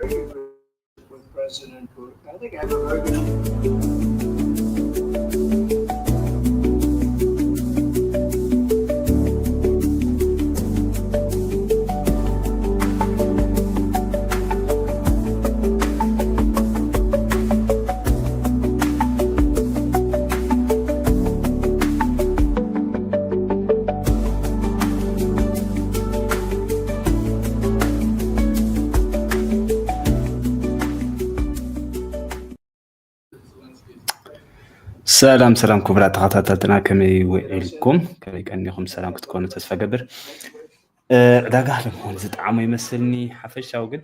with President Putin. I think I have a very good. ሰላም ክቡራት ተኸታተልትና ከመይ ውዒልኩም ከመይ ቀኒኹም ሰላም ክትኮኑ ተስፋ ገብር ዕዳጋ ለመሆን ዝጠዓሙ ይመስልኒ ሓፈሻዊ ግን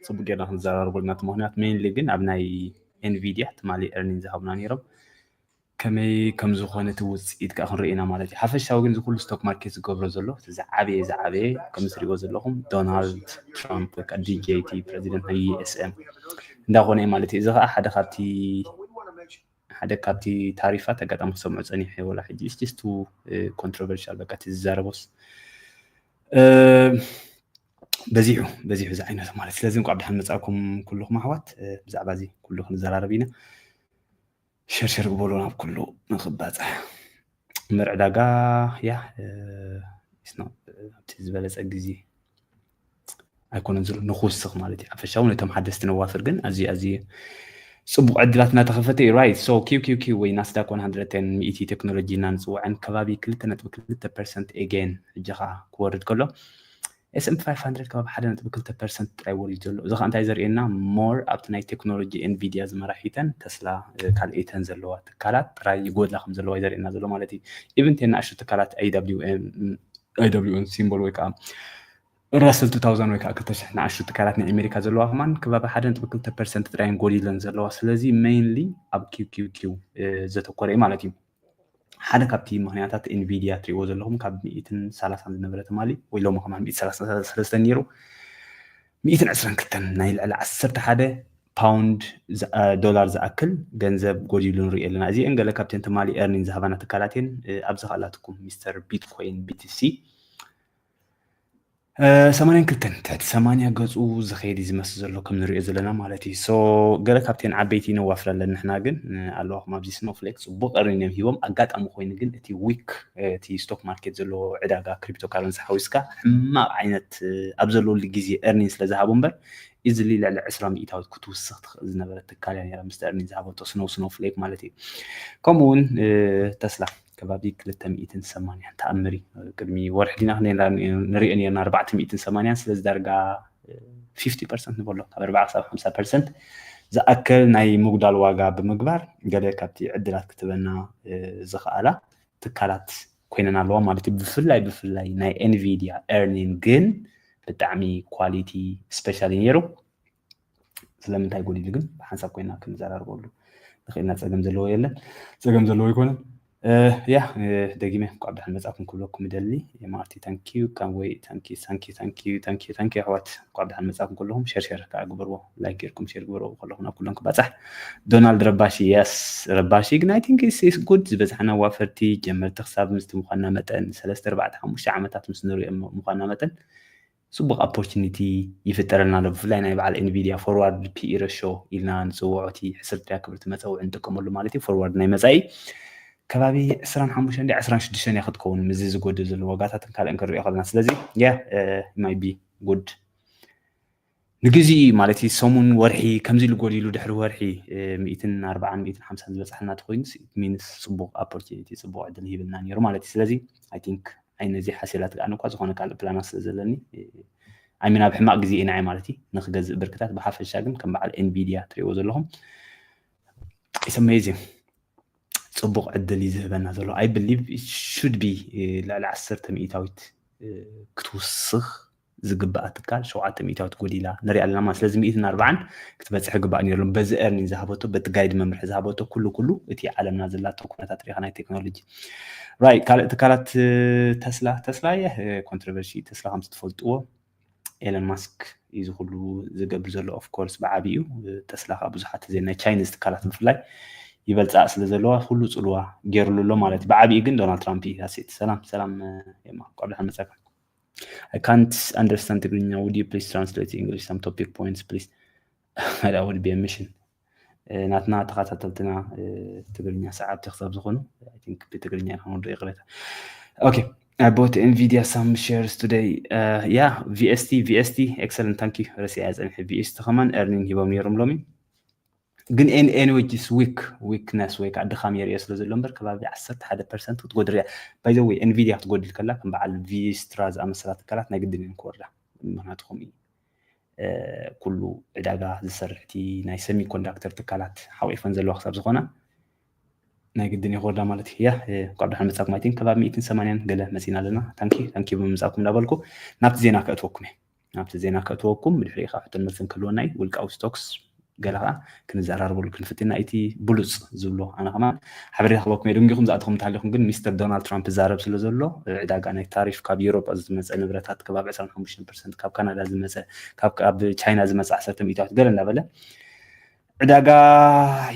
ፅቡቅ ጌርና ክንዘራርበሉና እቲ ምክንያት ሜይንሊ ግን ኣብ ናይ ኤንቪድያ ትማሊ ኤርኒንግ ዝሃቡና ነይሮም ከመይ ከም ዝኾነ እቲ ውፅኢት ከዓ ክንርኢ ኢና ማለት እዩ ሓፈሻዊ ግን ዝኩሉ ስቶክ ማርኬት ዝገብሮ ዘሎ ዝዓበየ ከም እትሪእዎ ዘለኹም ዶናልድ ትራምፕ ወይ ከዓ ዲጄቲ ፕረዚደንት ናይ ዩኤስኤ እንዳኾነ እዩ ማለት እዩ እዚ ከዓ ሓደ ካብቲ ታሪፋት ኣጋጣሚ ክሰምዑ ፀኒሐ ወላ ሕጂ ስቲስቱ ኮንትሮቨርሻል በቃ እቲ ዝዛረቦስ በዚሑ እዚ ዓይነት ማለት ስለዚ እንኳ ብድሓን መፃኩም ኩልኩም ኣሕዋት ብዛዕባ እዚ ኩሉ ክንዘራረብ ኢና ሸርሸር ግበሉ ናብ ኩሉ ንክባፅሕ ምርዕዳጋ ያ ኣብቲ ዝበለፀ ግዜ ኣይኮነን ዘሎ ንክውስኽ ማለት እዩ ሓፈሻዊ ነቶም ሓደስቲ ነዋፍር ግን ኣዝዩ ጽቡቅ ዕድላት እናተኸፈተ እዩ ራይት ሶ ኪው ወይ ናስዳክ 110 ሚእቲ ቴክኖሎጂ ኢና ንፅውዕን ከባቢ 2.2% ኤጌን ሕጂኻ ክወርድ ከሎ S&P 500 ከባቢ 1.2% ጥራይ ወሪዱ ዘሎ እዚ ከዓ እንታይ ዘርእየና ሞር ኣብቲ ናይ ቴክኖሎጂ ኤንቪድያ ዝመራሒተን ተስላ ካልኦተን ዘለዋ ትካላት ጥራይ ይጎድላ ከም ዘለዋ ዘርእየና ዘሎ ማለት እዩ ኢቨን ተናእሹ ትካላት AWN ሲምቦል ወይ ከዓ ራስል 2000 ወይ ከዓ 2000 ንኣሹ ትካላት ናይ ኣሜሪካ ዘለዋ ከማን ከባቢ 1.2% ጥራይን ጎዲለን ዘለዋ ስለዚ ሜይንሊ ኣብ ኪው ዘተኮረ ማለት እዩ ሓደ ካብቲ ምክንያታት ኤንቪድያ ትሪእዎ ዘለኹም ካብ 130 ዝነበረ ትማሊ ወይ ሎሚ ከማን 133 ነይሩ 122 ናይ ልዕሊ 11 ፓውንድ ዶላር ዝኣክል ገንዘብ ጎዲሉ ንሪኢ ኣለና እዚአን ገለ ካብተን ትማሊ ኤርኒንግ ዝሃባና ትካላት እየን ኣብዚ ካላትኩም ሚስተር ቢትኮይን BTC 80 ገፁ ዝኸይድ ዝመስል ዘሎ ከም ንሪኦ ዘለና ማለት እዩ ሶ ገለ ካብተን ዓበይቲ ነዋፍር ኣለና ንሕና ግን ኣለኹም ኣብዚ ስኖፍሌክ ፅቡቅ ቀርኒን ሂቦም ኣጋጣሚ ኮይኑ ግን እቲ ዊክ እቲ ስቶክ ማርኬት ዘለዎ ዕዳጋ ክሪፕቶ ካረንሲ ሓዊስካ ሕማቅ ዓይነት ኣብ ዘለሉ ግዜ ኤርኒንግ ስለ ዝሃቡ እምበር ኢዝሊ ልዕሊ 20 ሚእታዊት ክትውስኽ ትኽእል ዝነበረት ትካል እያ ነይራ ምስ ኤርኒንግ ዝሃበቶ ስኖፍሌክ ማለት እዩ ከምኡውን ተስላ ከባቢ 280 ተኣምሪ ቅድሚ ወርሒ ዲና ንሪኦ ነርና 480 ስለዚ ዳርጋ 50% ንበሎ ካብ 40 ክሳብ 50% ዝኣክል ናይ ምጉዳል ዋጋ ብምግባር ገለ ካብቲ ዕድላት ክትበና ዝኽኣላ ትካላት ኮይነን ኣለዋ ማለት እዩ ብፍላይ ናይ ኤንቪድያ ኤርኒንግ ግን ብጣዕሚ ኳሊቲ ስፔሻሊ ነይሩ ስለምንታይ ጎዲሉ ግን ብሓንሳብ ኮይና ክንዘራርበሉ ንኽእልና ፀገም ዘለዎ የለን ፀገም ዘለዎ ይኮነን ያ ደጊመ ቋብዳን መጻፍን ኩለኩም ደሊ የማርቲ ታንኪዩ ካንወይ ታንኪዩ ኣሕዋት ቋብዳን መጻፍን ኩለኩም ሸርሸር ካግብርዎ ላይክ ጌርኩም ሼር ግብርዎ ኩለኩም ኣብ ኩሎም ክባፅሕ ዶናልድ ረባሺ የስ ረባሺ ግን አይ ቲንክ ኢስ ጉድ ዝበዝሓና ዋፈርቲ ጀመርቲ ክሳብ ምስቲ ምዃንና መጠን 3-4-5 ዓመታት ምስ ንሪኦ ምዃንና መጠን ፅቡቅ ኦፖርቹኒቲ ይፍጠረልና ኣሎ ብፍላይ ናይ በዓል ኤንቪድያ ፎርዋርድ ፒኢ ሬሾ ኢልና ንፅውዖቲ 10 ክብርቲ መፀውዒ ንጥቀመሉ ማለት እዩ ፎርዋርድ ናይ መፃኢ ከባቢ 25-26 እያ ክትከውን ምዚ ዝጎድል ዘሎ ዋጋታትን ካልእን ክንሪኦ ከለና ስለዚ ያ ማይ ቢ ጉድ ንግዚ ማለት እዩ ሰሙን ወርሒ ከምዚ ኢሉ ጎዲሉ ድሕሪ ወርሒ 140-150 ዝበፅሐና ትኮይኑስ ሚንስ ፅቡቅ ኦፖርቹኒቲ ፅቡቅ ዕድል ይህብና ነይሩ ማለት እዩ ስለዚ አይ ቲንክ ኣይነዚ ሓሲላት ከዓ እንኳ ዝኾነ ካልእ ፕላናት ስለ ዘለኒ ኣሚና ብሕማቅ ግዜ ኢና ማለት እዩ ንክገዝእ ብርክታት ብሓፈሻ ግን ከም በዓል ኤንቪድያ ትሪእዎ ዘለኹም ኢትስ ኣሜዚንግ ፅቡቅ ዕድል ይዝህበና ዘሎ ኣይ ብሊቭ ሹድ ቢ ልዕሊ 10 ሚእታዊት ክትውስኽ ዝግባእ ትካል 7 ሚእታዊት ጎዲላ ንሪኢ ኣለና ማለት ስለዚ 140 ክትበፅሕ ግባእ ነይሩ በዚ ኤርኒንግ ዝሃበቶ በቲ ጋይድ መምርሒ ዝሃበቶ ኩሉ እቲ ዓለምና ዘላቶ ኩነታት ሪኢኻ ናይ ቴክኖሎጂ ራይት ካልእ ትካላት ተስላ ኮንትሮቨርሲ ተስላ ከም ትፈልጥዎ ኤለን ማስክ እዩ ዝኩሉ ዝገብር ዘሎ ኦፍ ኮርስ ብዓብዩ ተስላ ከዓ ብዙሓት ናይ ቻይኒዝ ትካላት ብፍላይ ይበልፃእ ስለ ዘለዋ ኩሉ ፅልዋ ገይሩሉ ኣሎ ማለት እዩ ብዓብዩ ግን ዶናልድ ትራምፕ እዩ ሰላም የማ ቋብላሓን መፀካ I can't understand Tigrinya. Would you please translate to English some topic points, please? That would be a mission. ناتنا تخاطبتنا تقرينيا ساعات تخسر زخونه. I think بتقرينيا هنقول إغريتها. Okay, I bought Nvidia some shares today. Yeah, VST, excellent, thank you. رسي عايز أنا VST كمان earning هيبقى منيرم لومي. جن anyway just weakness weak عند خامير يسلز اللمبر كبابي 10% وتقول ريا. By the way, Nvidia تقول الكلا كم بعد VST أمثلات كلات نقدر نكورها. مهناتهم كله عداقة زسرعتي ناي سيمي كوندكتر تكالات حويفن زلو خساب زخونا ناي قدني غوردا مالتي يا قبل حال مساق مايتين كباب 280 قله مسينا لنا تانكي بمساقكم دابلكو نابت زينا كأتوكم بالحقيقة حتى المسن كلوناي والكاو ستوكس قالها كنزعرار بقول كنفتنا ايتي بولوس زلو انا كمان حبري خبركم يدنجكم زاتكم تعليقكم ግን ሚስተር ዶናልድ ትራምፕ ዛረብ ስለ ዘሎ ዕዳጋ ናይ ታሪፍ ካብ ዩሮፕ ዝመፀ ንብረታት ከባቢ 25% ካብ ካናዳ ዝመፀ ካብ ቻይና ዝመፀ 10% ገለ እንዳበለ ዕዳጋ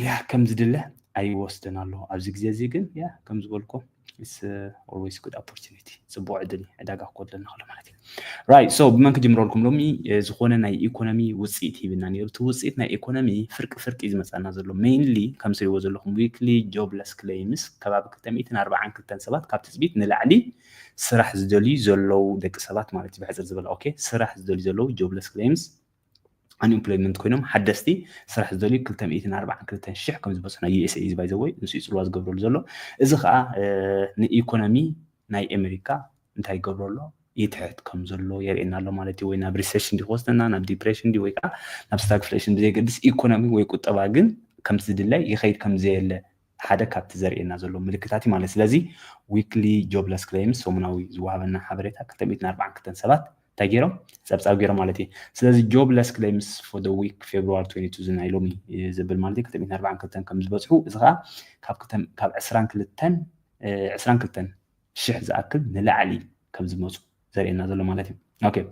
ያ ከም ዝድለ ኣይወስደን ኣሎ ኣብዚ ግዜ እዚ ግን ያ ከም ዝበልኮ it's always good opportunity ጽቡቅ ዕድል ዕዳጋ ኮለና خሎ ማለት እዩ right so ብመን ክጅምረልኩም ሎሚ ዝኾነ ናይ ኢኮኖሚ ውጽኢት ሂብና ነይሩ ውጽኢት ናይ ኢኮኖሚ ፍርቂ ዝመጻና ዘሎ mainly ከም ስሪዎ ዘለኹም weekly jobless claims ከባቢ 242 ሰባት ካብ ትጽቢት ንላዕሊ ስራሕ ዝደልዩ ዘለው ደቂ ሰባት ማለት እዩ ብሕጽር ዝበለ ኦኬ ስራሕ ዝደልዩ ዘለው jobless claims unemployment ኮይኖም ሓደስቲ ስራሕ ዝደልዩ 242 ሽሕ ከም ዝበፅና USA is by the way ንሱ ይጽልዋ ዝገብረሉ ዘሎ እዚ ከዓ ንኢኮኖሚ ናይ ኣሜሪካ እንታይ ይገብረሎ ይትሕት ከም ዘሎ የርእየና ኣሎ ማለት እዩ ወይ ናብ ሪሴሽን ዲወስደና ናብ ዲፕሬሽን ዲ ወይ ከዓ ናብ ስታግፍሌሽን ብዘይገድስ ኢኮኖሚ ወይ ቁጠባ ግን ከም ዝድላይ ይኸይድ ከም ዘየለ ሓደ ካብቲ ዘርእየና ዘሎ ምልክታት ማለት ስለዚ weekly jobless claims ሰሙናዊ ዝወሃበና ሓበሬታ 242 ሰባት تاجرهم سبساب جرا مالتي سلازي jobless claims for the week February 22 زناي لومي زبل مالتي كتبين 4 كلتن كم زبصحو إذا كاب 20 كلتن 20 كلتن شح زأكل نلعلي كم زبصحو زرينا زلو مالتي أوكي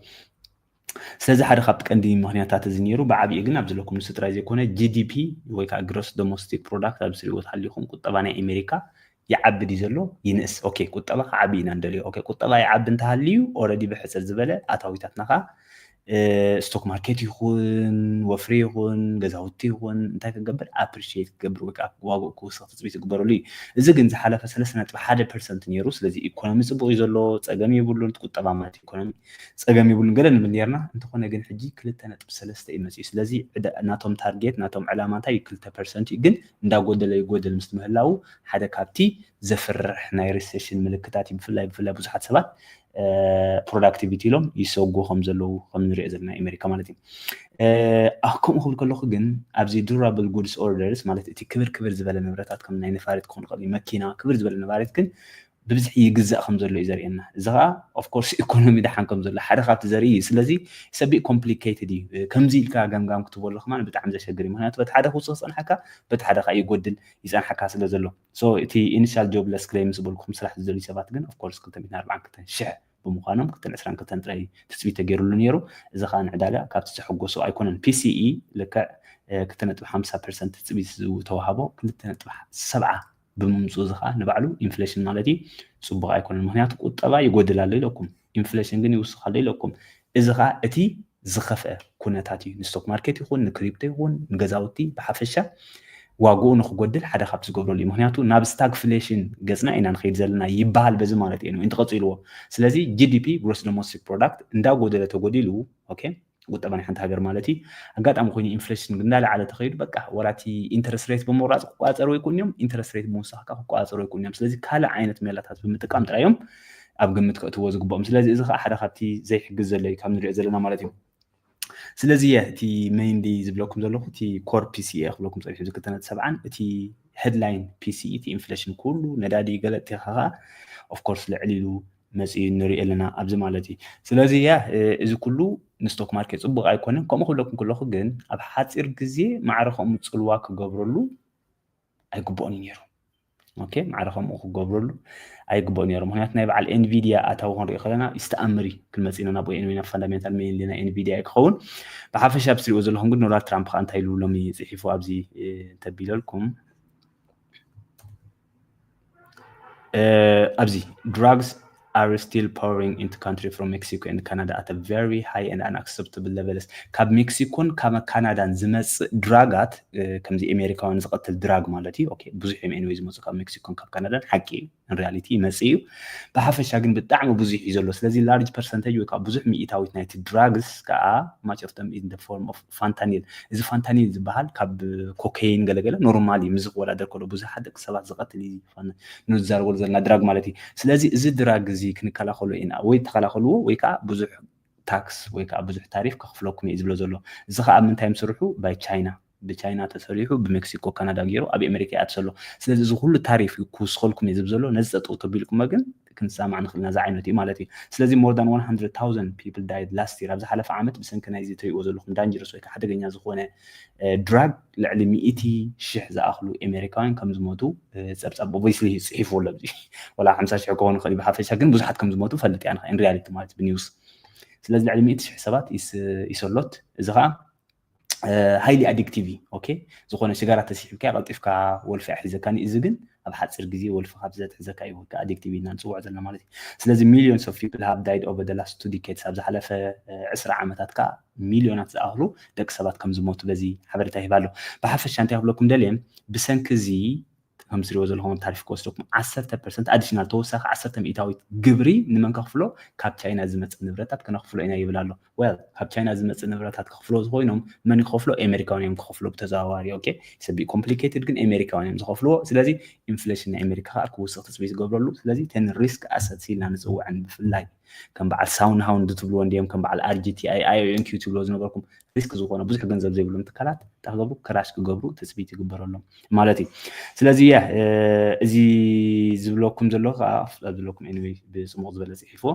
سلازي حدا خابتك عندي مهنياتات زنيرو بعبي إجنا بزلكم نسترازي كونه GDP ويكا gross domestic product أبصري وتحليكم كنت طبعا أمريكا يعبد يزلو ينقص اوكي قطبه عبينا ندلي اوكي قطبه يعب انتهاليو اوريدي بحسب زبله اتاويتاتنا ستوك ماركت يكون وفري يكون غزاوتي يكون انت كغبر ابريشيت كغبر وك واغو كوسات تبيت كغبرو لي اذا كن زحلفه 3.1% نيرو ስለዚህ ኢኮኖሚ ጽቡቅ ይዘሎ ጸገም ይብሉን ቁጠባ ማለት ኢኮኖሚ ጸገም ይብሉን ገለን ምን ነርና እንተ ኮነ ግን ሕጂ 2.3 ይመጽ ስለዚህ ናቶም ታርጌት ናቶም ዕላማታይ 2% ግን እንዳጎደለ ይጎደል ምስ ምህላው ሓደ ካብቲ ዘፍርሕ ናይ ሪሴሽን ምልክታት ይብፍላይ ብዙሓት ሰባት productivity لهم يسوقو خم زلو خم نريء زلنا أمريكا مالتي أحكم أخذ كله خجن أبزي durable goods orders مالتي تي كبر زبالة نبرتات كم ناين فارد كون قلي ماكينة كبر زبالة نبارد كن ببزح يجزء خم زلو إزارينا زغا of course economy ده حنكم زلو حركات زري سلزي سبي complicated كم زي الكا جام كتبوا له خمان بتعمل زي شجري مهنات بتحدث خصوصا حكا بتحدث أي جودل يزان حكا سلزلو so تي initial jobless claims بقولكم سلاح زلي سبات جن of course كنت من 4 كتن شع بمقارنة كتن 20 كتن تلاقي تثبيت جيرو نيرو إذا كان عدالة كابت تحققوا أيكون PCE لك كتن 5% تثبيت توهبه كتن 7 بممسوز خا نبعلو inflation مالتي صبغ أيكون المهنيات قطبا يقودل على لكم inflation جني وصخ على لكم إذا خا أتي زخفة كونتاتي نستوك ماركت يكون نكريبتو يكون نجزاوتي بحفشة واقو نخقدل حدا خبز قبرو لي مهنياتو ناب stagflation قزنا إنا نخيد زلنا يبال بزي مالتي إنو انت قصيلو سلازي GDP gross domestic product اندا قودلة تقوديلو أوكي قلت أباني حانت هاجر مالتي أقاد أمخوني inflation قلنا على تخيل بقى وراتي interest rate بمورات قواترو يكون يوم interest rate موساقا قواترو يكون يوم سلازي كالا عينة ميلاتات بمتقام ترايوم أبقى متقوتو وزقبهم سلازي إذا حدا خبتي زي حق زلي كام نريع زلنا مالتي سلازي تي mainly زبلوكم زلوخ تي core PCE أخبلوكم صحيح زي كتنات 7 تي headline PCE تي inflation كله ندادي قلت تيخها of course لعليلو مسئي نريق لنا أبزي مالتي سلازي إذا كله نستوك ماركت صبغ أيكونن كم أخبلوكم كله خجن أبحث إرقزي معرخهم متصلواك قبرلو أيقبوني نيرو اوكي معرفهم اخو قبرلو اي قبون يرو مهنياتنا يبع الانفيديا اتاو هون ريخلنا استأمري كل مسئينا نابو انوينا فاندامنتال مين لنا انفيديا يكخون بحافش ابسري وزلهم قد نولاد ترامب خان تايلو لمي زحيفو ابزي تبيل لكم ابزي drugs are still pouring into country from Mexico and Canada at a very high and unacceptable levels. ካብ ሜክሲኮን ካብ ካናዳን ዝመጽእ ድራጋት ከምዚ ኣሜሪካውን ዝቐትል ድራግ ማለት እዩ ኦኬ ብዙሕ እዮም ኤኒዌይ ዝመጽእ ካብ ሜክሲኮን ካብ ካናዳን ሓቂ እዩ in reality ይመጽእ እዩ ብሓፈሻ ግን ብጣዕሚ ብዙሕ እዩ ዘሎ ስለዚ large percentage ወይ ከዓ ብዙሕ ሚኢታዊት ናይቲ drugs ከዓ much of them in the form of fentanyl እዚ fentanyl ዝበሃል ካብ ኮካይን ገለገለ ኖርማሊ ምዝ ወላደር ከሎ ብዙሓት ደቂ ሰባት ዝቐትል እዩ ንዛረበሉ ዘለና ድራግ ማለት እዩ ስለዚ እዚ ድራግ እዚ ክንከላኸሎ ኢና ወይ ተከላኸልዎ ወይ ከዓ ብዙሕ ታክስ ወይ ከዓ ብዙሕ ታሪፍ ከኽፍለኩም እዩ ዝብሎ ዘሎ እዚ ከዓ ምንታይ ምስርሑ ባይ ቻይና ብቻይና ተሰሪሑ ብሜክሲኮ ካናዳ ገይሩ ኣብ ኣሜሪካ ኣትሰሎ ስለዚ እዚ ሁሉ ታሪፍ ክውስኸልኩም እዩ ዝብል ዘሎ ነዚ ጠጠው ተቢልኩም ግን ክንሰማዕ ንኽእል ናዛ ዓይነት እዩ ማለት እዩ ስለዚ more than 100,000 people died last year ኣብ ዝሓለፈ ዓመት ብሰንኪ ናይዚ ትሪእዎ ዘለኹም ዳንጀረስ ወይ ከዓ ሓደገኛ ዝኾነ ድራግ ልዕሊ 100,000 ዝኣኽሉ ኣሜሪካውያን ከም ዝሞቱ ፀብፃብ ኦብቪስሊ ፅሒፉ ኣሎ ኣብዚ ወላ 50,000 ክኾኑ ይኽእል ብሓፈሻ ግን ብዙሓት ከም ዝሞቱ ፈልጥ እያ ኢን ሪያሊቲ ማለት ብኒውስ ስለዚ ልዕሊ 100,000 ሰባት ይሰሎት እዚ ከዓ ሃይሊ አዲክቲቭ ኦኬ ዝኾነ ሲጋራ ተሲሕብካ ቀልጢፍካ ወልፊ ሒዘካኒ እዚ ግን ኣብ ሓፂር ግዜ ወልፊ ካብ ዘትሕዘካ እዩ ወካ አዲክቲቭ ኢና ንፅውዕ ዘለና ማለት እዩ ስለዚ ሚሊዮንስ ኦፍ ፒፕል ሃቭ ዳይድ ኦቨር ዘ ላስት 2 ዲኬድስ ኣብ ዝሓለፈ 10 ዓመታት ከዓ ሚሊዮናት ዝኣኽሉ ደቂ ሰባት ከም ዝሞቱ በዚ ሓበሬታ ይህብ ኣሎ ብሓፈሻ እንታይ ክብለኩም ደልየ ብሰንኪ እዚ ከም ዝሪእዎ ዘለኹም ታሪፍ ክወስደኩም 10% ኣዲሽናል ተወሳኺ 10 ሚእታዊት ግብሪ ንመን ከኽፍሎ ካብ ቻይና ዝመፅእ ንብረታት ክነኽፍሎ ኢና ይብል ኣሎ well ካብ ቻይና ዝመፅእ ንብረታት ክኽፍሎ ዝኾይኖም መን ይኸፍሎ ኣሜሪካውያን እዮም ክኸፍሎ ብተዘዋዋሪ ኦኬ ሰቢ ኮምፕሊኬትድ ግን ኣሜሪካውያን እዮም ዝኸፍልዎ ስለዚ ኢንፍሌሽን ናይ ኣሜሪካ ከዓ ክውስኽ ተፅቢት ዝገብረሉ ስለዚ ተን ሪስክ ኣሰት ኢልና ንፅውዕን ብፍላይ ከም በዓል ሳውን ሃውንድ ትብልዎ እንዲኦም ከም በዓል RGTI IONQ ትብልዎ ዝነበርኩም ሪስክ ዝኾነ ብዙሕ ገንዘብ ዘይብሎም ትካላት ተኽገብሩ ክራሽ ክገብሩ ተፅቢት ይግበረሎም ማለት እዩ ስለዚ እዚ ዝብለኩም ዘሎ ከዓ ዝብለኩም ኤኒዌይ ብፅሙቕ ዝበለ ፅሒፍዎ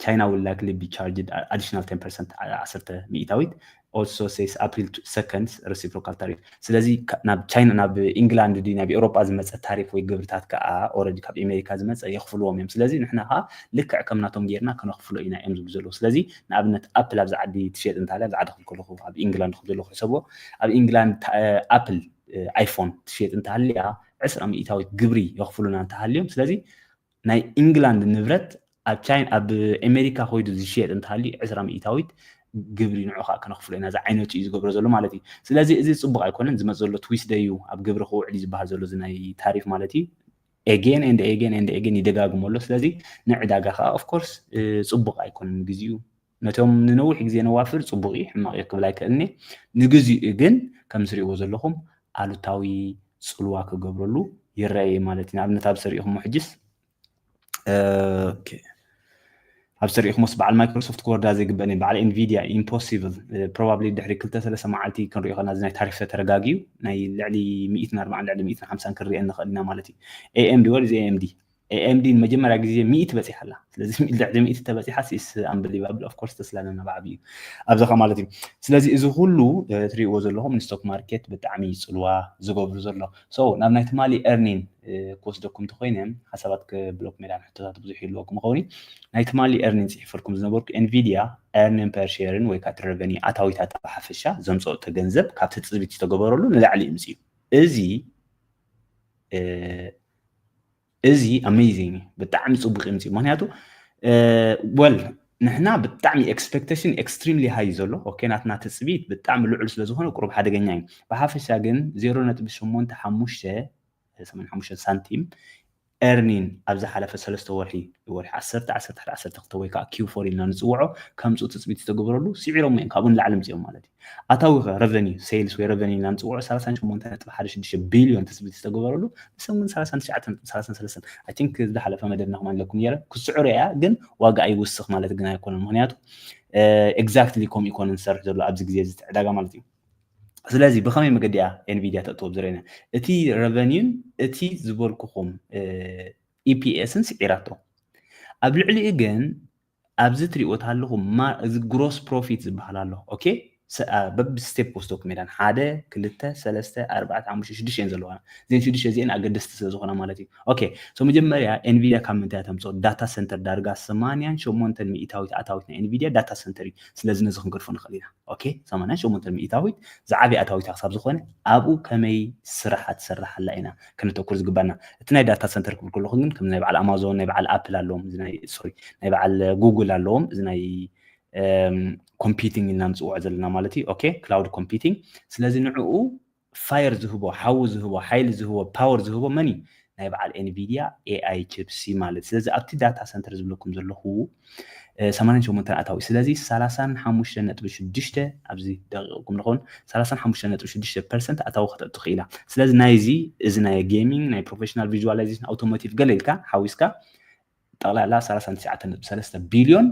China will likely be charged additional 10% 10 ሚእታዊት also says April 2nd reciprocal tariff ስለዚ ናብ ቻይና ናብ ኢንግላንድ ዲ ናብ ኤውሮጳ ዝመፀ ታሪፍ ወይ ግብርታት ከዓ ኦልሬዲ ካብ ኣሜሪካ ዝመፀ የኽፍልዎም እዮም ስለዚ ንሕና ከዓ ልክዕ ከም ናቶም ጌርና ከነኽፍሎ ኢና እዮም ዝብሉ ዘለዉ ስለዚ ንኣብነት ኣፕል ኣብዚ ዓዲ ትሸጥ እንታለ ኣብ ዓዲ ከለኹ ኣብ ኢንግላንድ ከለኹ ሕሰብዎ ኣብ ኢንግላንድ ኣፕል ኣይፎን ትሸጥ እንታሃልያ 20 ሚእታዊት ግብሪ የኽፍሉና እንታሃልዮም ስለዚ ናይ ኢንግላንድ ንብረት ኣብ ቻይና ኣብ ኣሜሪካ ኮይዱ ዝሸጥ እንታሃልዩ 20 ሚእታዊት ግብሪ ንዑ ከዓ ከነኽፍሎ ኢና እዚ ዓይነት እዩ ዝገብሮ ዘሎ ማለት እዩ ስለዚ እዚ ፅቡቅ ኣይኮነን ዝመፅ ዘሎ ትዊስት ደዩ ኣብ ግብሪ ክውዕል ዝበሃል ዘሎ እዚ ናይ ታሪፍ ማለት እዩ again and again ይደጋግሞ ኣሎ ስለዚ ንዕዳጋ ከዓ ኦፍ ኮርስ ፅቡቅ ኣይኮነን ግዜኡ ነቶም ንነዊሕ ግዜ ነዋፍር ፅቡቅ እዩ ሕማቕ ክብል ኣይክእልኒ ንግዜኡ ግን ከም ዝሪእዎ ዘለኹም ኣሉታዊ ፅልዋ ክገብረሉ ይረአየ ማለት እዩ ንኣብነት ኣብ ሰሪእኹም ሕጅስ ኦኬ ኣብ ሰሪእኹምስ በዓል ማይክሮሶፍት ክወርዳ ዘይግበአኒ በዓል ኢንቪድያ ኢምፖሲብል ፕሮባብሊ ድሕሪ 2-3 መዓልቲ ክንሪኦ ከለና እዚ ናይ ታሪፍ ተረጋጊዩ ናይ ልዕሊ 140 ልዕሊ 150 ክንሪኦ ንኽእል ኢና ማለት እዩ AMD ወር እዚ AMD መጀመርያ ግዜ 100 በፂሓላ ስለዚ ልዕሊ 100 ተበፂሓ ሲስ አንብሊቫብል ኦፍ ኮርስ ተስላለና ባዕብዩ ኣብዛኻ ማለት እዩ ስለዚ እዚ ሁሉ ትሪእዎ ዘለኹም ንስቶክ ማርኬት ብጣዕሚ ፅልዋ ዝገብሩ ዘሎ ሶ ናብ ናይ ትማሊ ኤርኒን ክወስደኩም ተኮይነ ሓሳባት ብሎክ ሜዳን ሕቶታት ብዙሕ ይልወኩም ምኸውኒ ናይ ትማሊ ኤርኒን ፅሒፈልኩም ዝነበርኩ ኤንቪድያ ኤርኒን ፐር ሼርን ወይ ከዓ ትረቨኒ ኣታዊታት ብሓፈሻ ዘምፅኦ ተገንዘብ ካብቲ ትፅቢት ዝተገበረሉ ንላዕሊ ይምፅኡ እዚ አሜዚንግ ብጣዕሚ ፅቡቅ ይምፅኡ ምክንያቱ ወል ንሕና ብጣዕሚ ኤክስፔክቴሽን ኤክስትሪምሊ ሃይ ዘሎ ኦኬ ናትና ትፅቢት ብጣዕሚ ልዑል ስለ ዝኾነ ቁሩብ ሓደገኛ እዩ ብሓፈሻ ግን 0.85 ሳንቲም ኤርኒን ኣብ ዝሓለፈ 3 ወርሒ 10 ወይ ከዓ Q4 ኢልና ንፅውዖ ከምፁ ትፅቢት ዝተገበረሉ ስዒሮም እዮም ካብኡ ንላዕሊ ምፅኦም ማለት እዩ ኣታዊ ረቨኒ ሴልስ ወይ ረቨኒ ኢልና ንፅውዖ 38.16 ቢልዮን ትፅቢት ዝተገበረሉ ብሰሙን 39.33 አይ ቲንክ ዝሓለፈ መደብና ከመን ለኩም ነይረ ክስዕሮ እያ ግን ዋጋ ኣይውስኽ ማለት ግን ኣይኮነን ምክንያቱ ኤግዛክትሊ ከም ኢኮኖሚ ዝሰርሕ ዘሎ ኣብዚ ግዜ ዝዕዳጋ ማለት እዩ ስለዚ ብኸመይ መገዲያ ኤንቪዲያ ተጥወብ ዝረአና እቲ ረቨኒውን እቲ ዝበልኩኹም ኢፒኤስን ስዒራቶ ኣብ ልዕሊኡ ግን ኣብዚ ትሪእዎ ታለኹም ግሮስ ፕሮፊት ዝበሃል ኣሎ ኦኬ በብስቴፕ ወስዶኩም ሜዳን 1 2 3 4 5 6 እየን ዘለዋና ዘን 6 እዚአን ኣገደስቲ ስለ ዝኾና ማለት እዩ ኦኬ ሶ መጀመርያ ኤንቪዲያ ካብ ምንታይ ተምፅኦ ዳታ ሰንተር ዳርጋ 88 ሚእታዊት ኣታዊት ናይ ኤንቪዲያ ዳታ ሰንተር እዩ ስለዚ ነዚ ክንገድፎ ንኽእል ኢና ኦኬ 88 ሚእታዊት ዝዓበየ ኣታዊት ክሳብ ዝኾነ ኣብኡ ከመይ ስራሓት ትሰርሓላ ኢና ክንተኩር ዝግባና እቲ ናይ ዳታ ሰንተር ክብል ከለኹ ግን ከም ናይ በዓል ኣማዞን ናይ በዓል ኣፕል ኣለዎም እዚ ናይ ሶሪ ናይ በዓል ጉግል ኣለዎም እዚ ናይ ኮምፒቲንግ ኢልና ንፅውዖ ዘለና ማለት እዩ ኦኬ ክላውድ ኮምፒቲንግ ስለዚ ንዕኡ ፋየር ዝህቦ ሓዊ ዝህቦ ሓይሊ ዝህቦ ፓወር ዝህቦ መን እዩ ናይ በዓል ኤንቪዲያ ኤአይ ቺፕሲ ማለት ስለዚ ኣብቲ ዳታ ሰንተር ዝብለኩም ዘለኹ 88 ኣታዊ ስለዚ 35.6 ኣብዚ ደቂቕኩም ንኾን 35.6% ኣታዊ ከተእቱ ኽኢላ ስለዚ ናይዚ እዚ ናይ ጌሚንግ ናይ ፕሮፌሽናል ቪዥዋላይዜሽን ኣውቶሞቲቭ ገለ ኢልካ ሓዊስካ ጠቕላላ 39.3 ቢልዮን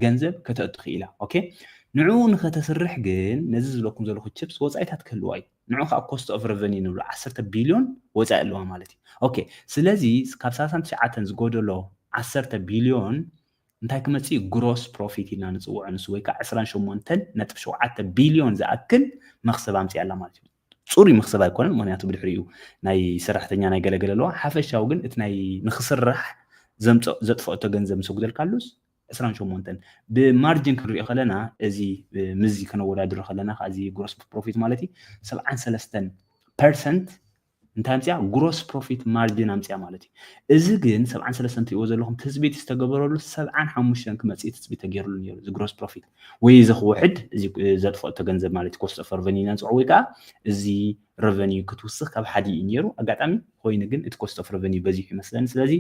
ገንዘብ ከተእቱ ኽኢላ ኦኬ ንዕኡ ንኸተስርሕ ግን ነዚ ዝብለኩም ዘለኹ ቺፕስ ወፃኢታት ክህልዋ እዩ ንዕኡ ከዓ ኮስት ኦፍ ረቨኒ ንብሎ 10 ቢልዮን ወፃኢ ኣለዋ ማለት እዩ ኦኬ ስለዚ ካብ 39 ዝጎደሎ 10 ቢልዮን እንታይ ክመፅእ ግሮስ ፕሮፊት ኢልና ንፅውዖ ንሱ ወይ ከዓ 28.7 ቢልዮን ዝኣክል መኽሰብ ኣምፅኣ ኣላ ማለት እዩ ፅሩይ መኽሰብ ኣይኮነን ምክንያቱ ብድሕሪኡ ናይ ሰራሕተኛ ናይ ገለገለ ኣለዋ ሓፈሻዊ ግን እቲ ናይ ንኽስራሕ ዘጥፍአቶ ገንዘብ ምስ ጉደልካሉስ 28 ብማርጅን ክንሪኦ ከለና እዚ ምዚ ከነወዳድሮ ከለና እዚ ግሮስ ፕሮፊት ማለት እዩ 73% እንታይ ኣምፅኣ ግሮስ ፕሮፊት ማርጅን ኣምፅኣ ማለት እዩ እዚ ግን 73 ትሪእዎ ዘለኹም ትፅቢት ዝተገበረሉ 75 ክመፅእ ትፅቢት ተገይሩሉ ነይሩ እዚ ግሮስ ፕሮፊት ወይ እዚ ክውሕድ እዚ ዘጥፍአቶ ገንዘብ ማለት ኮስት ኦፍ ረቨኒ ኢና ንፅውዖ ወይ ከዓ እዚ ረቨኒ ክትውስኽ ካብ ሓደ እዩ ነይሩ ኣጋጣሚ ኮይኑ ግን እቲ ኮስት ኦፍ ረቨኒ በዚሑ ይመስለኒ ስለዚ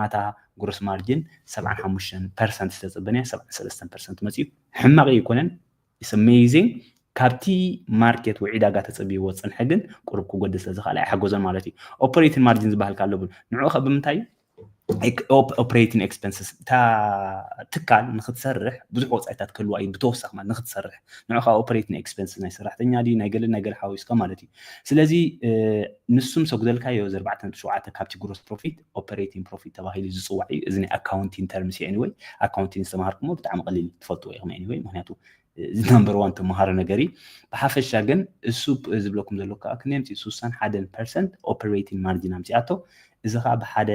ናታ ግሮስ ማርጅን 75% ዝተፅበነ 73% መፅኡ ሕማቕ ይኮነን ኢትስ ኣሜዚንግ ካብቲ ማርኬት ወይ ዕዳጋ ተፀቢይዎ ፅንሐ ግን ቁርብ ክጎድል ስለዝኽእል ኣይሓጎዘን ማለት እዩ ኦፐሬቲንግ ማርጅን ዝበሃል ካሎ ብል ንዕኡ ኸ ብምንታይ ኦፐሬቲንግ ኤክስፐንስስ እታ ትካል ንኽትሰርሕ ብዙሕ ወፃኢታት ክህልዋ እዩ ብተወሳኺ ማለት ንኽትሰርሕ ንዕኡ ኸ ኦፐሬቲንግ ኤክስፐንስስ ናይ ሰራሕተኛ ድዩ ናይ ገለ ሓዊስካ ማለት እዩ ስለዚ ንሱም ሰጉደልካዮ ዚ 4.7 ካብቲ ግሮስ ፕሮፊት ኦፐሬቲንግ ፕሮፊት ተባሂሉ ዝፅዋዕ እዩ እዚ ናይ ኣካውንቲንግ ተርምስ እዩ ኤኒዌይ ኣካውንቲንግ ዝተምሃርኩሞ ብጣዕሚ ቀሊል ትፈልጥዎ ኢኹም ኤኒዌይ ምክንያቱ ነምበር 1 ተምሃሮ ነገር እዩ ብሓፈሻ ግን እሱ ዝብለኩም ዘሎ ከዓ ክንምፂ 61% ኦፐሬቲንግ ማርጅን ኣምፅኣቶ እዚ ከዓ ብሓደ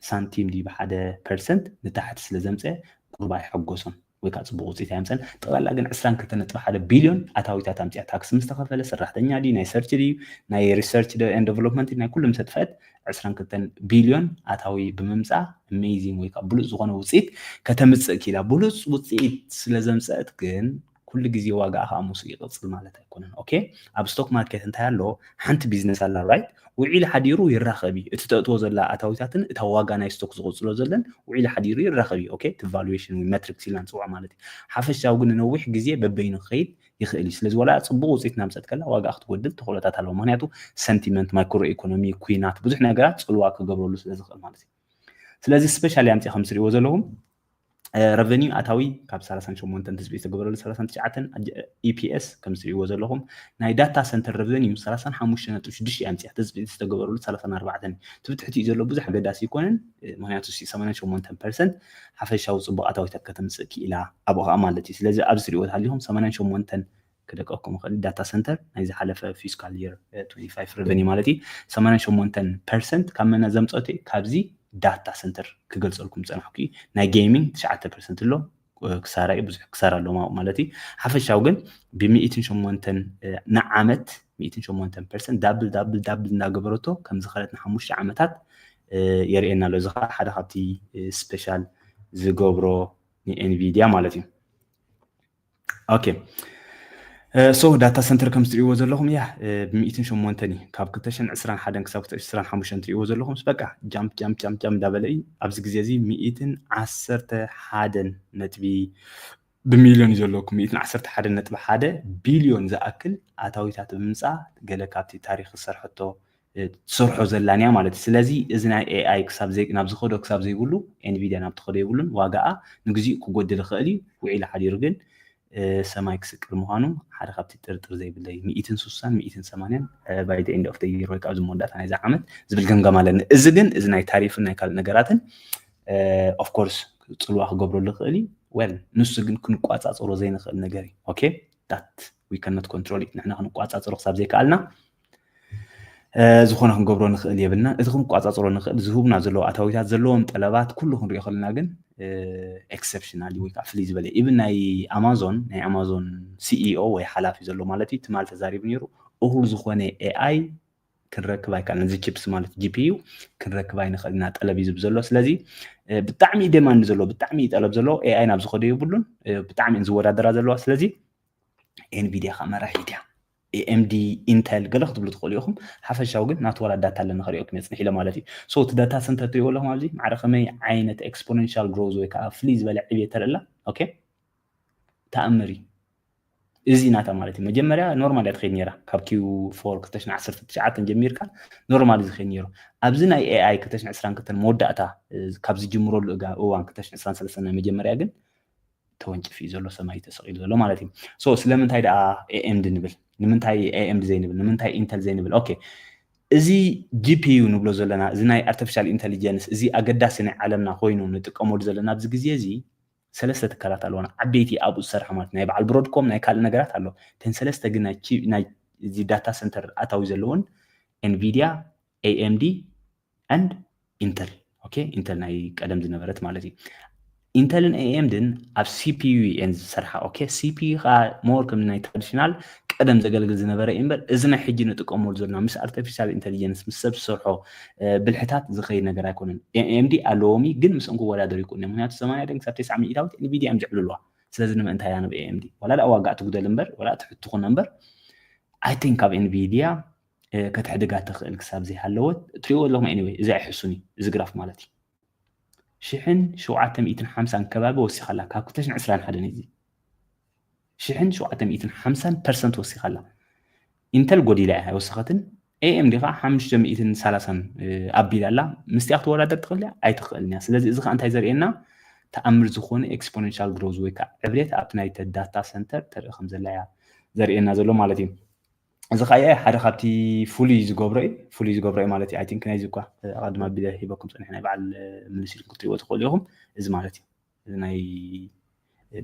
ሳንቲም ዲ ብሓደ ፐርሰንት ንታሕቲ ስለ ዘምፅአ ቁርባ ይሕጎሶም ወይ ከዓ ፅቡቅ ውፅኢት ኣምፅአን ጠቕላላ ግን 22.1 ቢልዮን ኣታዊታት ኣምፅኣ ታክስ ምስተኸፈለ ሰራሕተኛ ድዩ ናይ ሰርች ድዩ ናይ ሪሰርች ኤንድ ዴቨሎፕመንት ናይ ኩሎም ሰጥፈት 22 ቢልዮን ኣታዊ ብምምፃእ ኣሜዚንግ ወይ ከዓ ብሉፅ ዝኾነ ውፅኢት ከተምፅእ ኪላ ብሉፅ ውፅኢት ስለ ዘምፅአት ግን ኩሉ ግዜ ዋጋኣ ከዓ ሙስ ይቕፅል ማለት ኣይኮነን ኦኬ ኣብ ስቶክ ማርኬት እንታይ ኣሎ ሓንቲ ቢዝነስ ኣላ ራይት ውዒሉ ሓዲሩ ይራኸብ እዩ እቲ ተእትዎ ዘላ ኣታዊታትን እታ ዋጋ ናይ ስቶክ ዝቕፅሎ ዘለን ውዒሉ ሓዲሩ ይራኸብ እዩ ኦኬ እቲ ቫሉዌሽን ወይ ሜትሪክስ ኢልና ንፅውዖ ማለት እዩ ሓፈሻዊ ግን ነዊሕ ግዜ በበይኑ ክኸይድ ይኽእል እዩ ስለዚ ወላ ፅቡቅ ውፅኢት ናምፀት ከላ ዋጋ ክትጎድል ተኽእሎታት ኣለዎ ምክንያቱ ሰንቲመንት ማይክሮ ኢኮኖሚ ኩናት ብዙሕ ነገራት ፅልዋ ክገብረሉ ስለ ዝኽእል ማለት እዩ ስለዚ ስፔሻሊ ኣምፂ ከም ትሪእዎ ዘለኹም ረቨኒው ኣታዊ ካብ 38 ትፅቢት ዝተገበረሉ 39 ኢፒኤስ ከም ትሪእዎ ዘለኹም ናይ ዳታ ሰንተር ረቨኒው 35.6 ኣምፅኣ ትፅቢት ዝተገበረሉ 34 ትብትሕቲ ዘሎ ብዙሕ ገዳሲ ይኮነን ምክንያቱ 88% ሓፈሻዊ ፅቡቅ ኣታዊታት ከተምፅእ ክኢላ ኣብኡ ከዓ ማለት እዩ ስለዚ ኣብዚ ትሪእዎ ሃሊኹም 88 ክደቀኩም ክእል ዳታ ሰንተር ናይ ዝሓለፈ ፊስካል ይር 25 ረቨኒ ማለት እዩ 88% ካብ መና ዘምፀቱ ካብዚ ዳታ ሰንተር ክገልፀልኩም ፀናሕኩ ናይ ጌሚንግ 9% ኣሎ ክሳራ እዩ ብዙሕ ክሳራ ኣሎ ማለት እዩ ሓፈሻዊ ግን ብ108 ንዓመት 108% ዳብል እናገበረቶ ከም ዝኸለትና 5 ዓመታት የርእየና ኣሎ እዚ ከዓ ሓደ ካብቲ ስፔሻል ዝገብሮ ንኤንቪዲያ ማለት እዩ ኦኬ ሶ ዳታ ሰንተር ከም ትሪእዎ ዘለኹም ያ ብ108 እዩ ካብ 2021 ክሳብ 2025 ትሪእዎ ዘለኹም በቃ ጃምፕ እንዳበለ እዩ ኣብዚ ግዜ እዚ 111 ነጥቢ ብሚልዮን እዩ ዘለኩም 111.1 ቢልዮን ዝኣክል ኣታዊታት ብምምፃእ ገለ ካብቲ ታሪክ ዝሰርሐቶ ትሰርሖ ዘላንያ ማለት እዩ ስለዚ እዚ ናይ ኤአይ ክሳብ ናብ ዝኸዶ ክሳብ ዘይብሉ ኤንቪዲያ ናብ ትኸዶ ይብሉን ዋጋኣ ንግዚኡ ክጎድል ይኽእል እዩ ውዒሉ ሓዲሩ ግን ሰማይ ክስቅል ምዃኑ ሓደ ካብቲ ጥርጥር ዘይብለይ 160-180 by the end of the year ወይ ከዓ ኣብዚ መወዳእታ ናይዚ ዓመት ዝብል ገምጋም ኣለኒ እዚ ግን እዚ ናይ ታሪፍን ናይ ካልእ ነገራትን ኦፍ ኮርስ ፅልዋ ክገብረሉ ይኽእል እዩ ዌል ንሱ ግን ክንቋፃፀሮ ዘይንኽእል ነገር እዩ ኦኬ ዳት we cannot control it نحن ክንቆጻጸሮ ክሳብ ዘይከኣልና ዝኾነ ክንገብሮ ንኽእል የብልና እቲ ክንቆጻጸሮ ንኽእል ዝሁብና ዘለዎ ኣታዊታት ዘለዎም ጠለባት ኩሉ ክንሪኦ ከለና ግን ኤክሰፕሽናሊ ወይ ከዓ ፍልይ ዝበለ ኢቭን ናይ ኣማዞን ሲኢኦ ወይ ሓላፊ ዘሎ ማለት እዩ ትማል ተዛሪቡ ነይሩ እሁል ዝኾነ ኤአይ ክንረክብ ኣይከኣልና እዚ ቺፕስ ማለት ጂፒዩ ክንረክብ ኣይንኽእልና ጠለብ እዩ ዘሎ ስለዚ ብጣዕሚ ደማንድ ዘሎ ብጣዕሚ ጠለብ ዘሎ ኤአይ ናብ ዝኸደ ይብሉን ብጣዕሚ ዝወዳደራ ዘለዋ ስለዚ ኤንቪዲያ ከመራሒት እያ AMD Intel ገለ ክትብሉ ትኽእሉ ኢኹም ሓፈሻው ግን ናትወላ ዳታ ኣለና ክሪኦኩም የፅንሕ ኢለ ማለት እዩ ሶ እቲ ዳታ ሰንተር ትሪእዎ ኣለኹም ኣብዚ ማዕረ ከመይ ዓይነት ኤክስፖኔንሻል ግሮዝ ወይ ከዓ ፍልይ ዝበለ ዕብየት ተረላ ኦኬ ተኣምሪ እዚ ናታ ማለት እዩ መጀመርያ ኖርማል እያ ትኸይድ ነይራ ካብ Q4 2019 ጀሚርካ ኖርማል ዝኸይድ ነይሩ ኣብዚ ናይ AI 2022 መወዳእታ ካብዚ ጅምሮሉ እዋን 2023 ናይ መጀመርያ ግን ተወንጭፍ እዩ ዘሎ ሰማይ ተሰቂሉ ዘሎ ማለት እዩ ሶ ስለምንታይ ደኣ AMD ንብል ንምንታይ AMD ዘይንብል ንምንታይ Intel ዘይንብል ኦኬ እዚ GPU ንብሎ ዘለና እዚ ናይ artificial intelligence እዚ ኣገዳሲ ናይ ዓለምና ኮይኑ ንጥቀመሉ ዘለና ኣብዚ ግዜ እዚ ሰለስተ ትካላት ኣለውና ዓበይቲ ኣብኡ ዝሰርሓ ማለት ናይ በዓል ብሮድኮም ናይ ካልእ ነገራት ኣሎ ተን ሰለስተ ግን ናይ እዚ ዳታ ሰንተር ኣታዊ ዘለውን NVIDIA AMD and Intel ኦኬ Intel ናይ ቀደም ዝነበረት ማለት እዩ Intel and AMD ኣብ CPU ዝሰርሓ ኦኬ CPU ኻ ሞር ከም ናይ ትራዲሽናል ቀደም ዘገልግል ዝነበረ እምበር እዚ ናይ ሕጂ ንጥቀመሉ ዘለና ምስ artificial intelligence ምስ ሰብ ዝሰርሖ ብልሕታት ዝኸይድ ነገር ኣይኮነን AMD ኣለዎሚ ግን ምስ እንኩ ወዳደር ይኮነ ምክንያቱ 80 ክሳብ 90 ሚእታዊት NVIDIA ዝዕልልዋ ስለዚ ንምንታይ ያነብ AMD ወላ ዋጋ ትጉደል እምበር ወላ ትሕትኹን እምበር I think ኣብ NVIDIA ከተሕድጋ ትኽእል ክሳብ ዘይሃለወት ትሪእዎ ኣለኹም anyway እዚ ኣይሕሱኒ እዚ ግራፍ ማለት እዩ 1750 ከባቢ ወሲኻላ ካብ 2021 እዚ 1750% ወሲኻላ ኢንተል ጎዲላ ኣይወሰኸትን AMD ኻ 530 ኣቢላላ ምስቲ ክትወዳደር ትኽእል ኣይትኽእልን እያ ስለዚ እዚ ኸ እንታይ ዘርእየና ተኣምር ዝኾነ ኤክስፖኔንሻል ግሮዝ ወይ ከዓ ዕብየት ኣብቲ ናይ ዳታ ሰንተር ተርኢ ከም ዘላ ዘርእየና ዘሎ ማለት እዩ እዚ ኸ ሓደ ካብቲ ፍሉይ ዝገብሮ ማለት እዩ I think ናይዚ እኳ ኣቀድማ ቢለ ሂበኩም ፅኒሕ ናይ በዓል ምልሲል ክትሪእዎ ትኽእሉ ኢኹም እዚ ማለት እዩ እዚ ናይ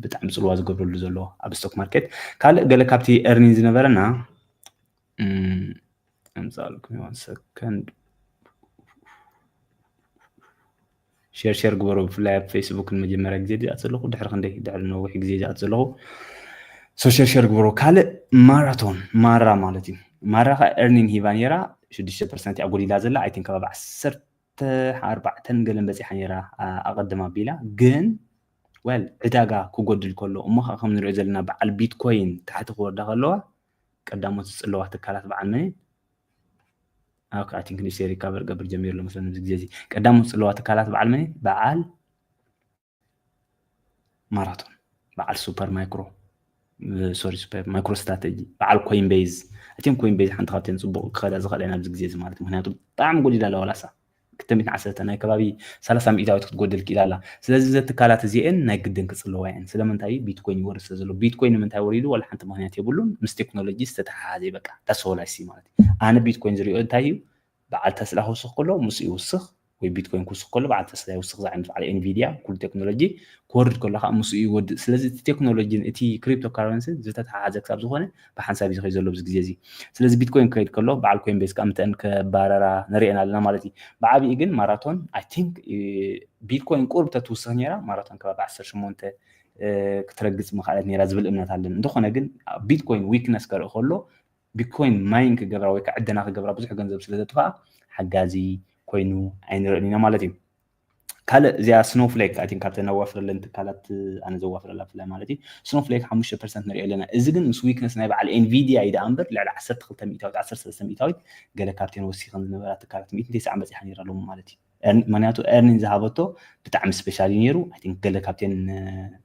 ብጣዕሚ ፅልዋ ዝገብረሉ ዘሎ ኣብ ስቶክ ማርኬት ካልእ ገለ ካብቲ ኤርኒንግ ዝነበረና ኣምፃልኩም 1 ሰከንድ ሼር ግበሩ ብፍላይ ኣብ ፌስቡክ መጀመርያ ግዜ ዚኣት ዘለኹ ድሕሪ ክንደይ ድሕሪ ነዊሕ ግዜ ዚኣት ዘለኹ ሶ ሼር ግበሩ ካልእ ማራ ማለት እዩ ማራ ኸ ኤርኒንግ ሂባ ነይራ 6% እያ ጎዲላ ዘላ I think ከባቢ 14 ገለን በፂሓ ነይራ ኣቐድማ ኣቢላ ግን well ዕዳጋ ክጎድል ከሎ እሞ ከም ንሪኦ ዘለና በዓል ቢትኮይን ታሕቲ ክወርዳ ከለዋ ቀዳሞት ዝፅለዋ ትካላት በዓል መን okay I think ንእሽተይ ሪካቨር ገብር ጀሚሩ ሎ መስለኒ እዚ ግዜ እዚ ቀዳሞት ዝፅለዋ ትካላት በዓል መን በዓል ማራቶን በዓል ሱፐር ማይክሮ ማይክሮ ስትራቴጂ በዓል ኮይንቤዝ I think ኮይንቤዝ ሓንቲ ካብተን ፅቡቅ ክኸዳ ዝኽእል ኣብዚ ግዜ እዚ ማለት ምክንያቱ ብጣዕሚ ጎዲላ ኣላ ወላሳ كتمت عسلت أنا كبابي 300 مئة وتقول الكلالة سلازم زت كالات زين نقدن كسلوا يعني سلام انتهي بيتكوين يورس زلوا بيتكوين من تاوريدو ولا حتى ما هني تقولون مس تكنولوجي استتحادي بقى تسهل أسي مالتي أنا بيتكوين زريو انتهي بعد تسلا هو سخ كله مس يوسخ وبيتكوين كوسخ كله بعد تسلا يوسخ زي على انفيديا كل تكنولوجي كورد كلها مس يود سلازم تكنولوجي تي كريبتو كارنسي زتتحاد كسب زخونه بحساب زي زلوا بس جزيزي سلازم بيتكوين كيد كله بعد كوين بيس كامتن كباررا نرينا لنا مالتي بعبي إجن ماراثون I think بيتكوين قرب تتوسخ نيرا ماراثون كباب 10 شمونته كترجس مخالات نيرا زبل إمنا تعلم دخنا إجن بيتكوين ويكنس كره خلو بيتكوين ماين كجبرا ويكعدنا كجبرا بس حاجة زي سلطة حجازي كوينو عين رأينا مالتي كلا زي سنوفليك I think كابتن نواف للنت كالت أنا زواف للا في مالتي سنوفليك 5% نري لنا إذا مس ويكنس نبع على انفيديا إذا أمبر لا 10 تخلت 100 أو 10 300 قال كابتن وسيخن نبرات كالت 209 بس حنيرة لهم مالتي معناته ايرنين ذهبته بتاع سبيشال نيرو I think قال كابتن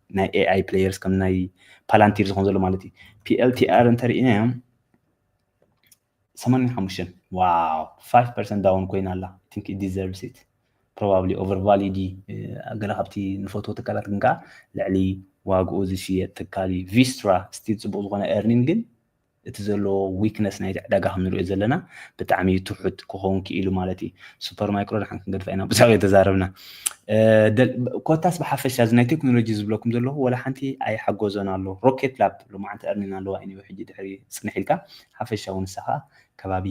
ناي AI players كم ناي بالانتيرز خنزلوا مالتي PLTR انترينا 85 واو 5% داون كوين الله I think it deserves it probably overvalued دي قال كابتن نفوتو تكالات كنكا لعلي واقو زي شيء تكالي فيسترا ستيت صبغ غنا ايرنين جن እቲ ዘሎ ዊክነስ ናይቲ ዕዳጋ ከም ንሪኦ ዘለና ብጣዕሚ ትሑት ክኸውን ክኢሉ ማለት እዩ ሱፐር ማይክሮ ድሓን ክንገድፋ ኢና ብዛዕባ ተዛረብና ኮታስ ብሓፈሻ እዚ ናይ ቴክኖሎጂ ዝብለኩም ዘለኹ ወላ ሓንቲ ኣይሓጎዞን ኣሎ ሮኬት ላብ ሎማዓንቲ ኣርኒና ኣለዋ እኒወ ሕጂ ድሕሪ ፅንሕ ኢልካ ሓፈሻ እውን ንስኻ ከባቢ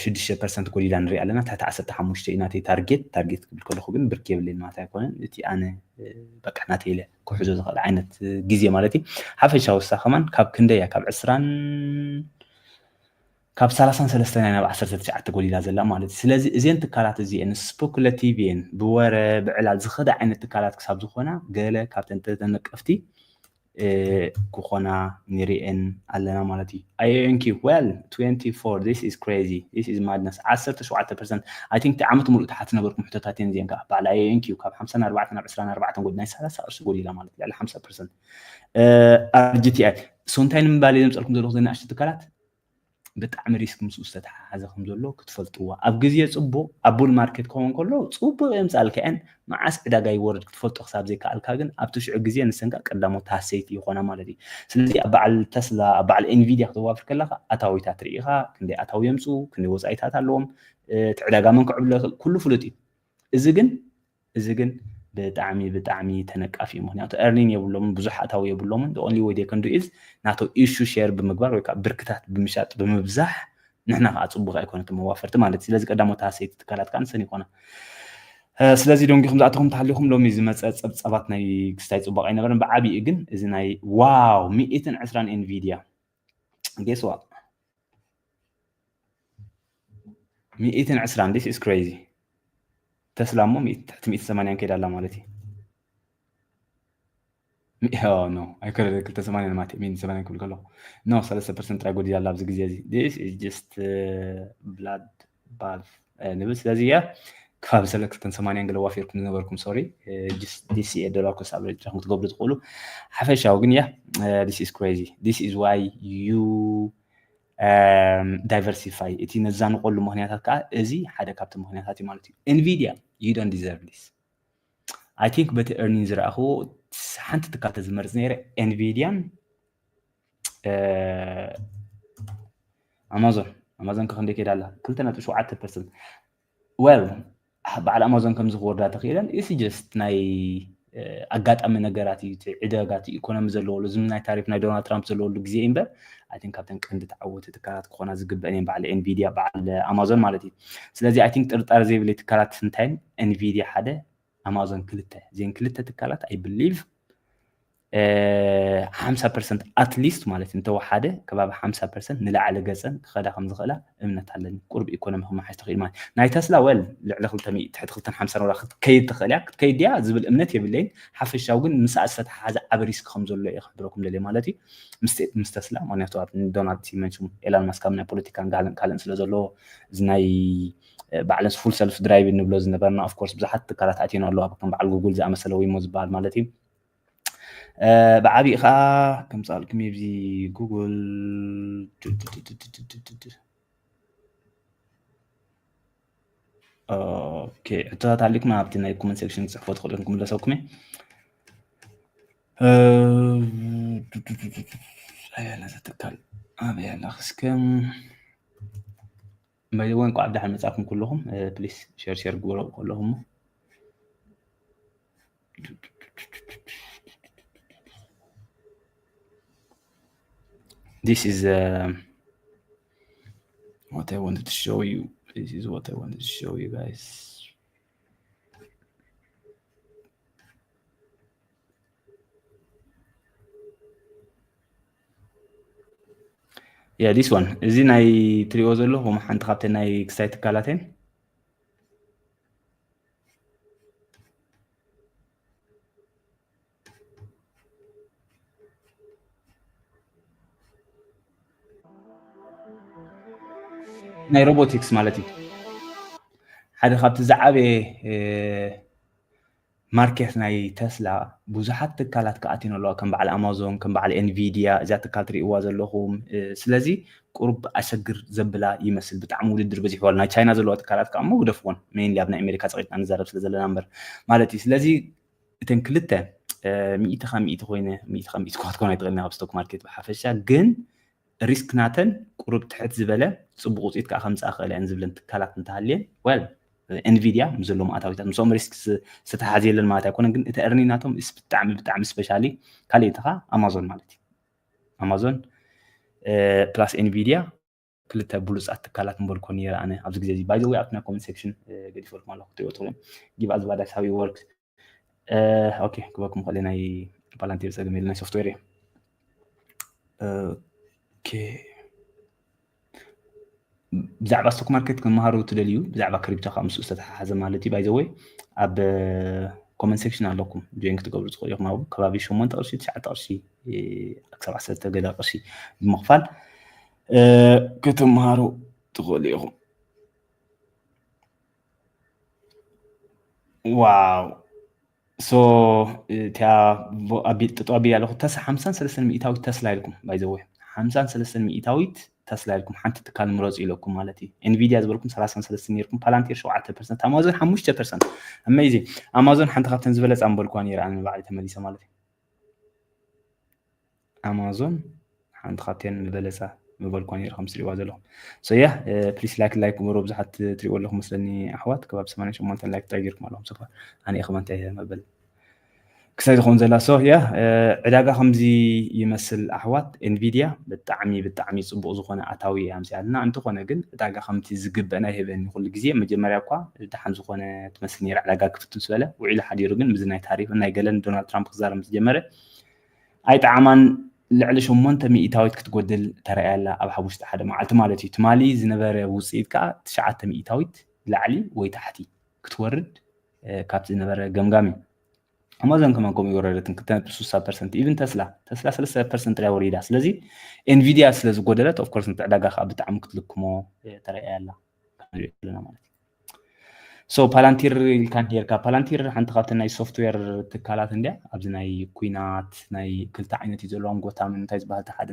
6% ጎሊላ ንሪኢ ኣለና ታሕቲ 15 እዩ ናተይ ታርጌት ክብል ከለኹ ግን ብርክ የብለኝ ማለት ኣይኮነን እቲ ኣነ በቃ ናተይለ ክሕዞ ዝኽእል ዓይነት ግዜ ማለት እዩ ሓፈሻ ውሳ ከማን ካብ ክንደያ ካብ 33 ናብ 19 ጎሊላ ዘላ ማለት እዩ ስለዚ እዚአን ትካላት እዚአን ስፔኩላቲቭን ብወረ ብዕላል ዝኽዳ ዓይነት ትካላት ክሳብ ዝኾና ገለ ካብተን ተነቀፍቲ ክኾና ንሪአን ኣለና ማለት እዩ IANQ well 24 this is crazy this is madness 17% I think ዓመት ሙሉእ ተሓቲ ነበርኩም ሕቶታት እየን እዚአን ከዓ በዓል IANQ ካብ 54 ናብ 24 ጎል ናይ 30 ቅርሺ ጎሊላ ማለት እዩ 50% RGTI ሶንታይ ንምባል ዘምፀልኩም ዘለኹ ዘናእሽቲ ትካላት ብጣዕሚ ሪስክ ምስ ዝተተሓሓዘ ከም ዘሎ ክትፈልጥዎ ኣብ ግዜ ፅቡቅ ኣብ ቡል ማርኬት ክኸውን ከሎ ፅቡቅ የምፃልክዐን መዓስ ዕዳጋ ይወርድ ክትፈልጦ ክሳብ ዘይከኣልካ ግን ኣብ ትሽዑ ግዜ ንሰንካ ቀዳሞት ሃሰይቲ ይኾና ማለት እዩ ስለዚ ኣብ በዓል ተስላ ኣብ በዓል ኤንቪድያ ክትዋፍር ከለካ ኣታዊታት ርኢኻ ክንደይ ኣታዊ የምፁ ክንደይ ወፃኢታት ኣለዎም እቲ ዕዳጋ መን ክዕብሎ ይኽእል ኩሉ ፍሉጥ እዩ እዚ ግን ብጣዕሚ ተነቃፊ እዩ ምክንያቱ ኤርኒንግ የብሎምን ብዙሕ ኣታዊ የብሎምን the only way they can do is ናቶ ኢሹ ሼር ብምግባር ወይ ከዓ ብርክታት ብምሻጥ ብምብዛሕ ንሕና ከዓ ፅቡቅ ኣይኮነት መዋፈርቲ ማለት ስለዚ ቀዳሞት ሃሰይቲ ትካላት ከዓ ንሰን ይኾና ስለዚ ደንጊኹም ዝኣተኹም ተሃሊኹም ሎሚ ዝመፀ ፀብፀባት ናይ ክስታይ ፅቡቅ ኣይነበረን ብዓብዪ ግን እዚ ናይ ዋው 120 ኤንቪድያ guess what 120 this is crazy تسلا مو 180 كده لا مالتي نو اكل 180 ماتي 180 كل كله نو 3% راجو ديال لابز غزيازي this is just blood bath نبس لازيه كفاب سلك 80 قال وافيركم نبركم سوري just this year دولار كوس افريج راكم تقبلوا تقولوا حفشاو ግን ያ this is crazy this is why you diversify እቲ ነዛን ቆሉ ምክንያታት ከዓ እዚ ሓደ ካብቲ ምክንያታት እዩ ማለት እዩ NVIDIA you don't deserve this I think በቲ earnings ዝረኣኽዎ ሓንቲ ትካል ተዝመርፅ ነይረ NVIDIA ኣማዞን ከክንደይ ከይዳ ኣላ 2.7% well በዓል ኣማዞን ከም ዝኽወርዳ ተኽኢለን it's just ናይ ኣጋጣሚ ነገራት እዩ ዕዳጋት ኢኮኖሚ ዘለዎሉ ዝም ናይ ታሪፍ ናይ ዶናልድ ትራምፕ ዘለዎሉ ግዜ እምበር I think ካብተን ቀንዲ ተዓወቲ ትካላት ክኾና ዝግበአን እየን በዓል NVIDIA በዓል ኣማዞን ማለት እዩ ስለዚ I think ጥርጣረ ዘይብለይ ትካላት ስንታይን NVIDIA ሓደ ኣማዞን ክልተ እዚአን ክልተ ትካላት I believe 50% at least ማለት እንተወሓደ ከባቢ 50% ንላዕሊ ገፀን ክኸዳ ከም ዝኽእላ እምነት ኣለኒ ቁርብ ኢኮኖሚ ክመሓዝ ትኽእል ማለት ናይ ተስላ ወል ልዕሊ 200 ትሕቲ 250 ወላ ክትከይድ ትኽእል እያ ክትከይድ ድያ ዝብል እምነት የብለይን ሓፈሻው ግን ምስኣ ዝተተሓሓዘ ዓብ ሪስክ ከም ዘሎ እየ ክሕብረኩም ደልየ ማለት እዩ ምስ ተስላ ምክንያቱ ኣብ ዶናልድ ሲመንሽም ኤላን ማስክ ኣብ ናይ ፖለቲካን ካልእን ስለ ዘለዎ እዚ ናይ ባዕለንስ ፉል ሰልፍ ድራይቭ ንብሎ ዝነበርና ኦፍ ኮርስ ብዙሓት ትካላት ኣትየን ኣለዋ ከም በዓል ጉግል ዝኣመሰለ ወይሞ ዝበሃል ማለት እዩ بعبي خا كم صار كم يبزي جوجل اوكي حطيت عليك ما عبتنا الكومنت سيكشن صحفوا تدخلوا لكم ولا سوكمي لا تتكل يلا خسكم ما وين قاعد دحين مصاحكم كلهم بليز شير كلهم This is what I wanted to show you. This is what I wanted to show you guys. Yeah, this one. Is it ናይ ትሪኦ ዘለኹም ሓንቲ ካብተን ናይ ክሳይ ትካላተን ናይ روبوتكس ማለት እዩ ሓደ ካብቲ ዝዓበየ ማርኬት ናይ ተስላ ብዙሓት ትካላት ከኣትዩን ኣለዋ ከም በዓል ኣማዞን ከም በዓል NVIDIA እዛ ትካል ትሪእዋ ዘለኹም ስለዚ ቁርብ ኣሸግር ዘብላ ይመስል ብጣዕሚ ውድድር በዚሕዋ ናይ ቻይና ዘለዋ ትካላት ከዓ መጉደፍዎን ሜይንሊ ኣብ ናይ ኣሜሪካ ፀቂጥና ንዛረብ ስለ ዘለና እምበር ማለት እዩ ስለዚ እተን ክልተ 100 ኮይነ 100 ክትኮን ኣይትኽእልን ኣብ ስቶክ ማርኬት ብሓፈሻ ግን ሪስክ ናተን ቁሩብ ትሕት ዝበለ ፅቡቅ ውፅኢት ከዓ ከምፃእ ክእል እየን ዝብለን ትካላት እንተሃልየን ወል ኤንቪድያ ምስሎም ኣታዊታት ምስኦም ሪስክ ዝተሓዝየለን ማለት ኣይኮነን ግን እቲ እርኒ ናቶም ብጣዕሚ ስፔሻሊ ካልእ እቲ ከዓ ኣማዞን ማለት እዩ ኣማዞን ፕላስ ኤንቪድያ ክልተ ብሉፃት ትካላት ምበልኮን ይረኣነ ኣብዚ ግዜ እዚ ባይ ዘ ወይ ኣብቲ ናይ ኮመንት ሴክሽን ገዲፈልኩም ኣለኩ ትሪኦ ትብሎም ጊቭ ኣዝ ባዳስ ሃው ወርክ ኦኬ ክበኩም ክእል ናይ ፓላንቲር ፀገም የለ ናይ ሶፍትዌር እየ ኦኬ ብዛዕባ ስቶክ ማርኬት ክመሃሩ ትደልዩ ብዛዕባ ክሪፕቶ ከዓ ምስኡ ዝተተሓሓዘ ማለት እዩ ባይ ዘ ወይ ኣብ ኮመንት ሴክሽን ኣለኩም ጆይን ክትገብሩ ትኽእሉ ኢኹም ኣብ ከባቢ 8 ቅርሺ 9 ቅርሺ ክሳብ 10 ገዳ ቅርሺ ብምኽፋል ክትመሃሩ ትኽእሉ ኢኹም ዋው ሶ እታ ጥጦ ኣቢል ኣለኹ ተስ 53 ሚእታዊት ተስላ ኢልኩም ባይ ዘ ወይ 53 ሚእታዊት ተስላ ኢልኩም ሓንቲ ትካል ምረፁ ኢለኩም ማለት እዩ ኤንቪድያ ዝበልኩም 33 ነርኩም ፓላንቲር 7% ኣማዞን 5% ኣሜዚንግ ኣማዞን ሓንቲ ካብተን ዝበለፃ ምበልኳ ነይራ ኣነ ባዕሊ ተመሊሰ ማለት እዩ ኣማዞን ሓንቲ ካብተን ዝበለፃ ምበልኳ ነይራ ከም ትሪእዋ ዘለኹም ሶ ያ ፕሊስ ላይክ ግበሩ ብዙሓት ትሪእዎ ኣለኹም መስለኒ ኣሕዋት ከባቢ 88 ላይክ ጥራይ ጌርኩም ኣለኹም ሰፋ ኣነ ኢኹም እንታይ መበል ክሳይ ዝኾን ዘላ ሶ ያ ዕዳጋ ከምዚ ይመስል ኣሕዋት ኤንቪድያ ብጣዕሚ ፅቡቅ ዝኾነ ኣታዊ እያ ምፅኣ ኣለና እንተኾነ ግን ዕዳጋ ከምቲ ዝግበአና ይህበኒ ኩሉ ግዜ መጀመርያ እኳ ድሓን ዝኾነ ትመስል ነይራ ዕዳጋ ክፍትን ዝበለ ውዒሉ ሓዲሩ ግን ብዚ ናይ ታሪፍ ናይ ገለን ዶናልድ ትራምፕ ክዛረብ ምስ ጀመረ ኣይጣዕማን ልዕሊ 8 ሚእታዊት ክትጎድል ተረኣያ ኣላ ኣብ ሓሙሽተ ሓደ መዓልቲ ማለት እዩ ትማሊ ዝነበረ ውፅኢት ከዓ 9 ሚእታዊት ላዕሊ ወይ ታሕቲ ክትወርድ ካብቲ ዝነበረ ገምጋሚ ኣማዞን ከመን ከምኡ ይወረደትን 2.6% ኢቭን ተስላ 3% ላይ ወሪዳ ስለዚ ኤንቪድያ ስለ ዝጎደለት ኦፍ ኮርስ ንዕዳጋ ከዓ ብጣዕሚ ክትልክሞ ተረኣያ ኣላ ክንሪኦ ኣለና ማለት እዩ ሶ ፓላንቲር ኢልካን ሄርካ ፓላንቲር ሓንቲ ካብተን ናይ ሶፍትዌር ትካላት እንድያ ኣብዚ ናይ ኩናት ናይ ክልተ ዓይነት እዩ ዘለዎም ጎታም እንታይ ዝበሃል ሓደ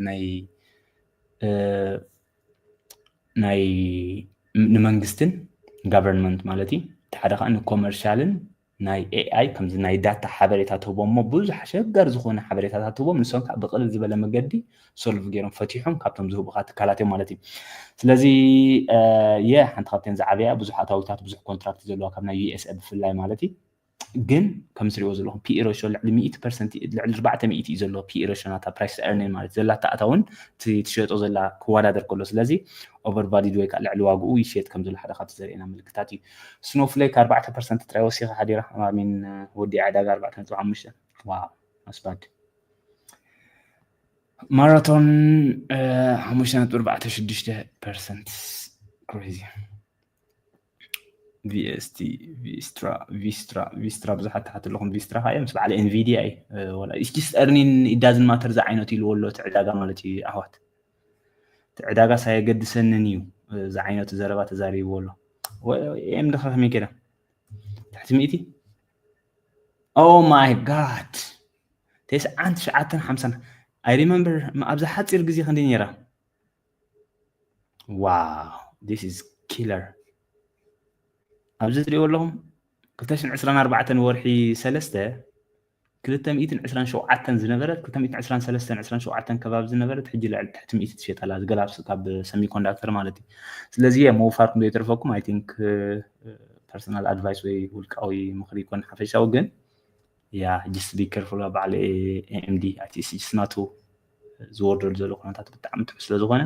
ናይ ንመንግስትን ጋቨርንመንት ማለት እዩ እቲ ሓደ ከዓ ንኮመርሻልን ናይ ኤአይ ከምዚ ናይ ዳታ ሓበሬታ ትህቦም እሞ ብዙሕ ኣሸጋሪ ዝኾነ ሓበሬታታት ትህቦም ንሶም ከዓ ብቕልል ዝበለ መገዲ ሶልቭ ገይሮም ፈቲሖም ካብቶም ዝህቡካ ትካላት እዮም ማለት እዩ ስለዚ ሓንቲ ካብተን ዝዓበያ ብዙሕ ኣታዊታት ብዙሕ ኮንትራክት ዘለዋ ካብ ናይ ዩኤስኤ ብፍላይ ማለት እዩ ግን ከም ትሪእዎ ዘለኹም ፒ ሬሽዮ ልዕሊ 100% ልዕሊ 400 እዩ ዘለዎ ፒ ሬሽዮ ናታ ፕራይስ ኤርኒንግ ማለት ዘላታ ኣታውን ትሸጦ ዘላ ክወዳደር ከሎ ስለዚ ኦቨር ቫሊድ ወይ ከዓ ልዕሊ ዋግኡ ይሸጥ ከም ዘሎ ሓደ ካብቲ ዘርእየና ምልክታት እዩ ስኖፍሌክ 4% ጥራይ ወሲኻ ሓዲራ ሚን ወዲ ዕዳጋ 4.5 ዋው ኣስባድ ማራቶን 5.46% ክሬዚ VST ቪስትራ ብዙሓት ተሓት ኣለኹም ቪስትራ ከዓ ምስ በዓለ ኤንቪድያ እዩ ወላ ኢትስ ጀስት ኤርኒንግ ኢት ዳዝንት ማተር ዛ ዓይነት ኢልዎ ኣሎ እቲ ዕዳጋ ማለት እዩ ኣሕዋት እቲ ዕዳጋ ሳየገድሰንን እዩ ዛ ዓይነቱ ዘረባ ተዛሪብዎ ኣሎ ኤም ድኻ ከመይ ከይዳ ትሕቲ 100 ኦ ማይ ጋድ 950 I remember ኣብዛ ሓፂር ግዜ ክንደይ ነይራ ዋው this is killer ኣብዚ ትሪእዎ ኣለኹም 2024 ወርሒ 3 227 ዝነበረት 223 27 ከባቢ ዝነበረት ሕጂ ልዕሊ ትሕቲ 100 ትሸጣላ ዝገላብስ ካብ ሰሚኮንዳክተር ማለት እዩ ስለዚ መውፋርኩም ዶ ይተርፈኩም አይ ቲንክ ፐርሰናል ኣድቫይስ ወይ ውልቃዊ ምክሪ ይኮን ሓፈሻዊ ግን ያ just be careful about AMD ATC ስናቱ ዝወርደሉ ዘሎ ኩነታት ብጣዕሚ ትሑት ስለ ዝኾነ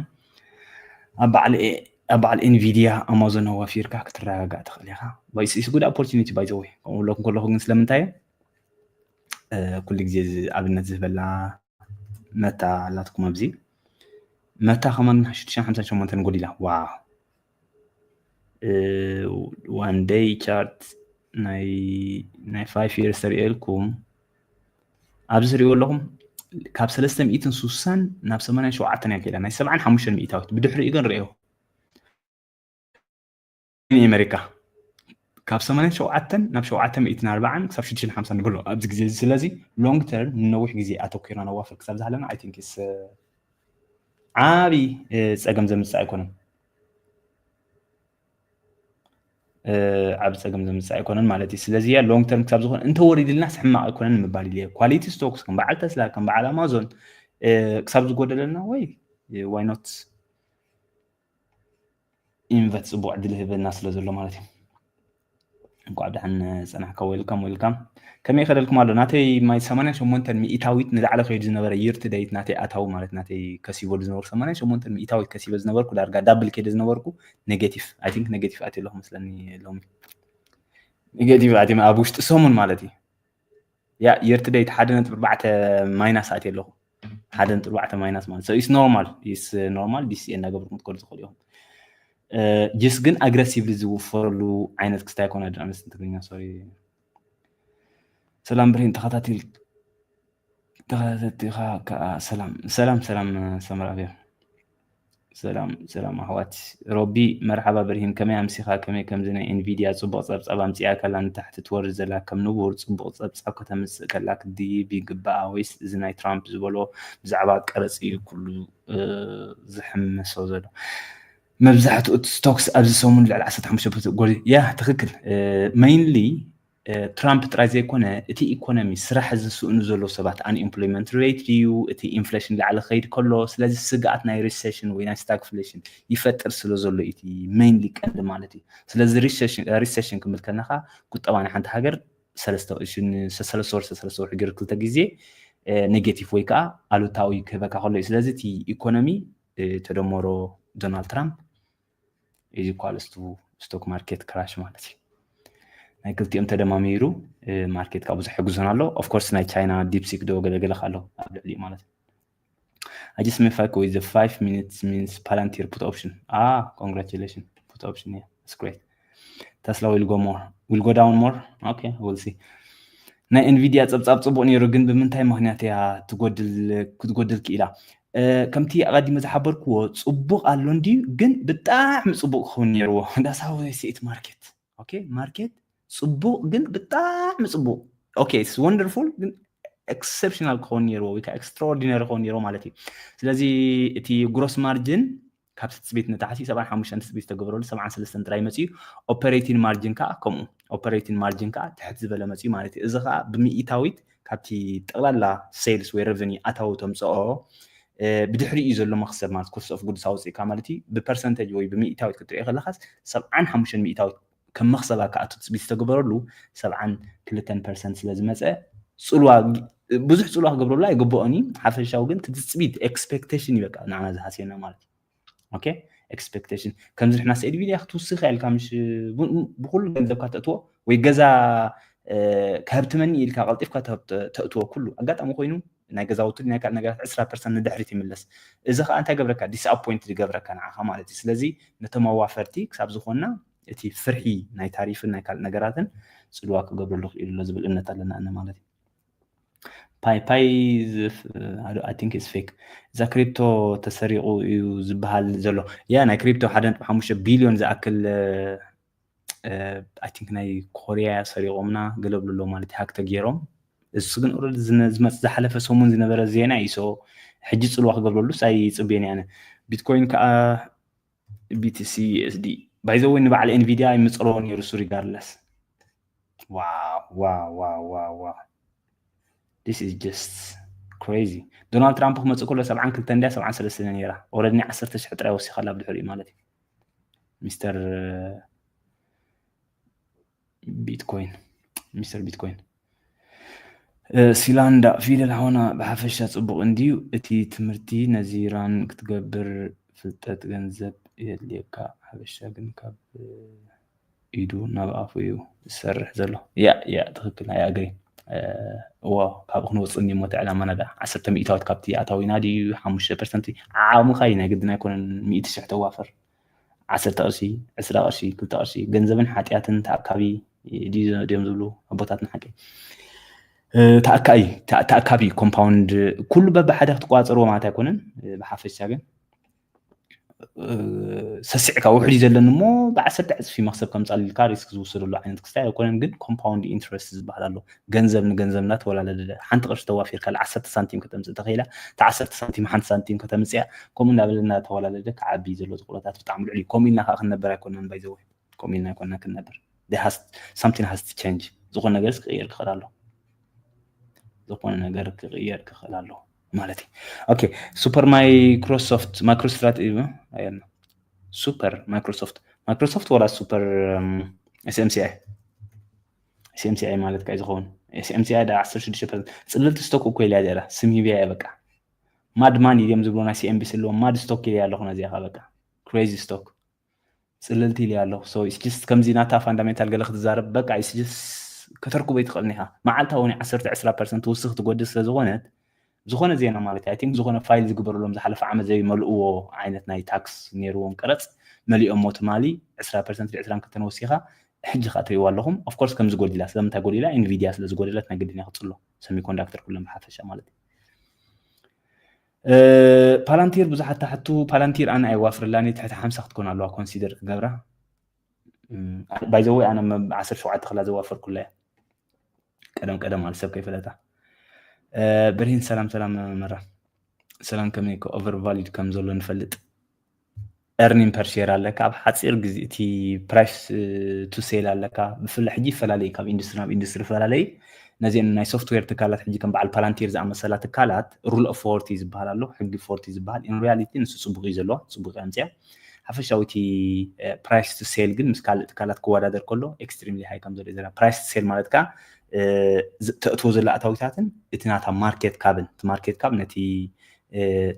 ኣብ በዓል ኤንቪድያ ኣማዞን ኣዋፊርካ ክትረጋጋእ ትኽእል ኢኻ ኢትስ ጉድ ኦፖርቹኒቲ ባይ ዘ ወይ ከምኡ ለኩም ከለኹ ግን ስለምንታይ ኩሉ ግዜ ኣብነት ዝህበላ መታ ኣላትኩም ኣብዚ መታ ከመን 658 ጎዲላ ዋው one day chart ናይ 5 years ተሪእልኩም ኣብዚ ትሪእዎ ኣለኹም ካብ 360 ናብ 87 እያ ከይዳ ናይ 75 ሚእታዊት ብድሕሪኡ ግን ርአዮ ኣሜሪካ ካብ 87 ናብ 740 ክሳብ 650 ንብሎ ኣብዚ ግዜ ስለዚ ሎንግ ተርም ንነዊሕ ግዜ ኣተኪርና ነዋፍር ክሳብ ዝሃለና ኣይ ቲንክ ስ ዓብዪ ፀገም ዘምፅእ ኣይኮነን ዓብ ፀገም ዘምፅእ ኣይኮነን ማለት እዩ ስለዚ ያ ሎንግ ተርም ክሳብ ዝኾነ እንተወሪድልና ሕማቕ ኣይኮነን ምባል ኢለ ኳሊቲ ስቶክስ ከም በዓል ተስላ ከም በዓል ኣማዞን ክሳብ ዝጎደለና ወይ why not invest ጽቡቅ ዕድል ህበና ስለ ዘሎ ማለት እዩ እንኳዕ ብድሓን ፀናሕካ ዌልካም ከመይ ከደልኩም ኣሎ ናተይ ማይ 88 ሚእታዊት ንላዕለ ከይዱ ዝነበረ ይርት ደይት ናተይ ኣታው ማለት ናተይ ከሲበሉ ዝነበሩ 88 ሚእታዊት ከሲበ ዝነበርኩ ዳርጋ ዳብል ከይደ ዝነበርኩ ኔጌቲቭ አይ ቲንክ ኔጌቲቭ ኣትየለኹ መስለኒ ሎሚ ኔጌቲቭ ኣትየ ኣብ ውሽጢ ሰሙን ማለት እዩ ያ ይርት ደይት 1.4 ማይናስ ኣትየለኹ 1.4 ማይናስ ማለት so it's normal ዲስ እናገበርኩም ትቆሉ ትኽእሉ ኢኹም ጀስ ግን አግሬሲቭሊ ዝውፈረሉ ዓይነት ክስታይ ኮነ ድራምስ እንትግኛ ሶሪ ሰላም ብሬን ተኸታቲኻ ሰላም ሰምራብያ ሰላም ኣሕዋት ሮቢ መርሓባ ብርሂን ከመይ ኣምሲኻ ከመይ ከምዚ ናይ ኤንቪድያ ፅቡቅ ፀብፃብ ኣምፅያ ከላ ንታሕቲ ትወርድ ዘላ ከም ንቡር ፅቡቅ ፀብፃብ ከተምፅእ ከላ ክድይብ ይግባኣ ወይስ እዚ ናይ ትራምፕ ዝበሎ ብዛዕባ ቀረፂ ኩሉ ዝሕመሶ ዘሎ መብዛሕትኡ ስቶክስ ኣብዚ ሰሙን ልዕሊ 15% ጎል ያ ትክክል ሜይንሊ ትራምፕ ጥራይ ዘይኮነ እቲ ኢኮኖሚ ስራሕ ዝስእኑ ዘሎ ሰባት አንኤምፕሎይመንት ሬት ድዩ እቲ ኢንፍሌሽን ላዕሊ ከይድ ከሎ ስለዚ ስጋኣት ናይ ሪሴሽን ወይ ናይ ስታግፍሌሽን ይፈጥር ስለ ዘሎ እቲ ሜይንሊ ቀንዲ ማለት እዩ ስለዚ ሪሴሽን ክምል ከለካ ቁጠባ ናይ ሓንቲ ሃገር 3 ወር ገይሩ ክልተ ግዜ ኔጌቲቭ ወይ ከዓ ኣሉታዊ ክህበካ ከሎ እዩ ስለዚ እቲ ኢኮኖሚ ተደመሮ ዶናልድ ትራምፕ is equals to stock market crash ማለት እዩ ናይ ክልቲኦም ተደማሚሩ ማርኬት ካብ ብዙሕ ሕጉዝን ኣሎ ኦፍ ኮርስ ናይ ቻይና ዲፕሲክ ዶ ገለገለ ካሎ ኣብ ልዕሊ ማለት I just made FICO with the 5 minutes means Palantir put option congratulations put option yeah that's great Tesla will go down more okay we'll see ናይ Nvidia ፀብፃብ ፅቡቅ ነይሩ ግን ብምንታይ ምክንያት እያ ክትጎድል ክኢላ ከምቲ ኣቀዲመ ዝሓበርክዎ ፅቡቅ ኣሎ እንድዩ ግን ብጣዕሚ ፅቡቅ ክኸውን ነይርዎ እንዳሳው ሴት ማርኬት ኦኬ ማርኬት ፅቡቅ ግን ብጣዕሚ ፅቡቅ ኦኬ ኢትስ ወንደርፉል ግን ኤክሰፕሽናል ክኸውን ነይርዎ ወይ ከዓ ኤክስትራኦርዲነሪ ክኸውን ነይርዎ ማለት እዩ ስለዚ እቲ ግሮስ ማርጅን ካብ 6 ንታሕቲ 75 ስቤት ተገብረሉ 73 ጥራይ መፅዩ ኦፐሬቲንግ ማርጅን ከዓ ከምኡ ኦፐሬቲንግ ማርጅን ከዓ ትሕት ዝበለ መፅዩ ማለት እዩ እዚ ከዓ ብሚኢታዊት ካብቲ ጠቕላላ ሴልስ ወይ ሬቨኒ ኣታው ተምፅኦ بدحري يزول مخسر مال كوست اوف جودز هاوس كامالتي ببرسنتج وي بمئتاوي كتري خلاص 75 مئتاوي كم مخسبا كاتوت بيستقبرلو 72% لازم مصه صلوا بزح صلوا قبروا لا يغبوني حفشاو ግን ትጽቢት ኤክስፔክቴሽን ይበቃ ናና ዝሐሰና ማለት ኦኬ ኤክስፔክቴሽን ከም ዝሕና ሰይድ ቪዲዮ ክትውስኽ ያልካ ምሽ ብኩሉ ገንዘብ ካተትዎ ወይ ገዛ ከብትመኒ ኢልካ ቀልጢፍካ ተእትዎ ኩሉ አጋጣሚ ኮይኑ ናይ ገዛውቱ ናይ ካል ነገራት 10% ንድሕሪት ይምለስ እዚ ከዓ እንታይ ገብረካ ዲስአፖይንት ይገብረካ ንዓኻ ማለት እዩ ስለዚ ነተመዋፈርቲ ክሳብ ዝኾና እቲ ፍርሒ ናይ ታሪፍን ናይ ካል ነገራትን ጽልዋ ክገብረሉ ይሉ ዝብል እምነት ኣለና ኣነ ማለት እዩ ፓይ I think it's fake ዛ ክሪፕቶ ተሰሪቁ እዩ ዝበሃል ዘሎ ያ ናይ ክሪፕቶ 1.5 ቢልዮን ዝኣክል I think ናይ ኮርያ ሰሪቆምና ገለብሉሎ ማለት ሃክ ተገይሮም እሱ ግን ኦሬዲ ዝመጽ ዝሓለፈ ሰሙን ዝነበረ ዜና እዩ ሶ ሕጂ ጽልዋ ክገብረሉ ሳይ ጽቤን ያነ ቢትኮይን ከዓ BTC USD by the way ንባዕል Nvidia ይምጽረው ነይሩ ሱ regardless wow this is just crazy ዶናልድ ትራምፕ ክመጽእ ከሎ 72 እንዳ 73 ነይራ ኦሬዲ 10,000 ጥራይ ወሲኸላ ብድሕሪ ማለት እዩ ሚስተር ቢትኮይን ሲላንዳ ፊደል ሆና በሐፈሻ ጽቡቅ እንዲዩ እቲ ትምርቲ ነዚራን ክትገብር ፍልጠት ገንዘብ የልየካ ሐበሻ ግን ካብ ኢዱ ናብ ኣፉ እዩ ዝሰርሕ ዘሎ ያ ትክክል ያ ኣግሪ ዋው ካብ ክንወፅኒ ሞት ዕላማ ናዳ 10 ሚእታዊት ካብቲ ኣታዊና ድዩ 5% ዓሙኻይ ናይ ግድና ይኮነን 100,000 ተዋፈር 10 ቅርሺ 20 ቅርሺ 2 ቅርሺ ገንዘብን ሓጢያትን ተኣካቢ ድዮም ዝብሉ ኣቦታትና ሓቂ ተኣካቢ ኮምፓውንድ ኩሉ በብሓደ ክትቋፅርዎ ማለት ኣይኮነን ብሓፈሻ ግን ሰስዕካ ውሕድ ዘለኒ እሞ ብ10 ዕፅፊ መክሰብ ከምፃልልካ ሪስክ ዝውሰደሉ ዓይነት ክስታይ ኣይኮነን ግን ኮምፓውንድ ኢንትረስት ዝበሃል ኣሎ ገንዘብ ንገንዘብና ተወላለደ ሓንቲ ቅርሺ ተዋፊርካ 10 ሳንቲም ከተምፅእ ተኸኢላ ታ 10 ሳንቲም 1 ሳንቲም ከተምፅያ ከምኡ እናበለና ተወላለደ ከዓቢ ዘሎ ዝቁረታት ብጣዕሚ ልዑል ኮሚልና ከዓ ክንነበር ኣይኮነን ባይዘወ ኮሚልና ኣይኮንና ክንነበር something has to change ዝኾነ ነገርስ ክቅየር ክኽእል ኣሎ ዝኾነ ነገር ክቅየር ክኽእል ኣሎ مالتي اوكي سوبر مايكروسوفت مايكروستراتيجي ايوه سوبر مايكروسوفت ولا سوبر اس ام سي اي اس ام سي اي مالت كاي زخون اس ام سي اي دا 16% صللت ستوك اكو يلا ديرا سمي بيا بقى ماد ماني ديم زبلونا سي ام بي سلو ماد ستوك يلا لخنا زي بقى كريزي ستوك صللت لي يالله سو اتس جست كم زيناتا فاندامنتال قال تزارب بقى اتس جست كتركو بيت قلنيها معلتها وني 10% وسخ تقود ስለዝኾነት ዝኾነ ዜና ማለት አይ ቲንክ ዝኾነ ፋይል ዝግበረሎም ዝሓለፈ ዓመት ዘይመልእዎ ዓይነት ናይ ታክስ ነይርዎም ቀረፅ መሊኦም ሞትማሊ 20% ል22 ወሲኻ ሕጂ ካ ትሪእዎ ኣለኹም ኦፍ ኮርስ ከም ዝጎዲላ ስለምንታይ ጎዲላ ኢንቪዲያ ስለ ዝጎደለት ናይ ግድን ይኽፅሎ ሰሚኮንዳክተር ኩሎም ብሓፈሻ ማለት ፓላንቲር ብዙሓት ታሕቱ ፓላንቲር ኣነ ኣይዋፍርላኒ ትሕቲ 50 ክትኮን ኣለዋ ኮንሲደር ክገብራ ባይ ዘ ወይ ኣነ 17 ክላ ዘዋፍር ኩላ ቀደም ማለት ሰብ ከይፈለታ برهين سلام مرة سلام كمي كو اوفر فاليد كم زلو نفلط earning per share አለካ ኣብ ሓፂር ግዜ እቲ ፕራይስ ቱ ሴል አለካ ብፍላይ ሕጂ ፈላለዩ ካብ ኢንዱስትሪ ናብ ኢንዱስትሪ ፈላለዩ ነዚአን ናይ ሶፍትዌር ትካላት ሕጂ ከም በዓል ፓላንቲር ዝኣመሰላ ትካላት ሩል ኦፍ 40 ዝበሃል ኣሎ ሕጊ 40 ዝበሃል ኢን ሪያሊቲ ንሱ ፅቡቅ እዩ ዘለዎ ፅቡቅ ኣንፅያ ሓፈሻዊ እቲ ፕራይስ ቱ ሴል ግን ምስ ካልእ ትካላት ክወዳደር ከሎ ኤክስትሪምሊ ሃይ ከም ዘሎ ዘላ ፕራይስ ቱ ሴል ማለት ከዓ ተእትዎ ዘላ ኣታዊታትን እቲ ናታ ማርኬት ካብን እቲ ማርኬት ካብ ነቲ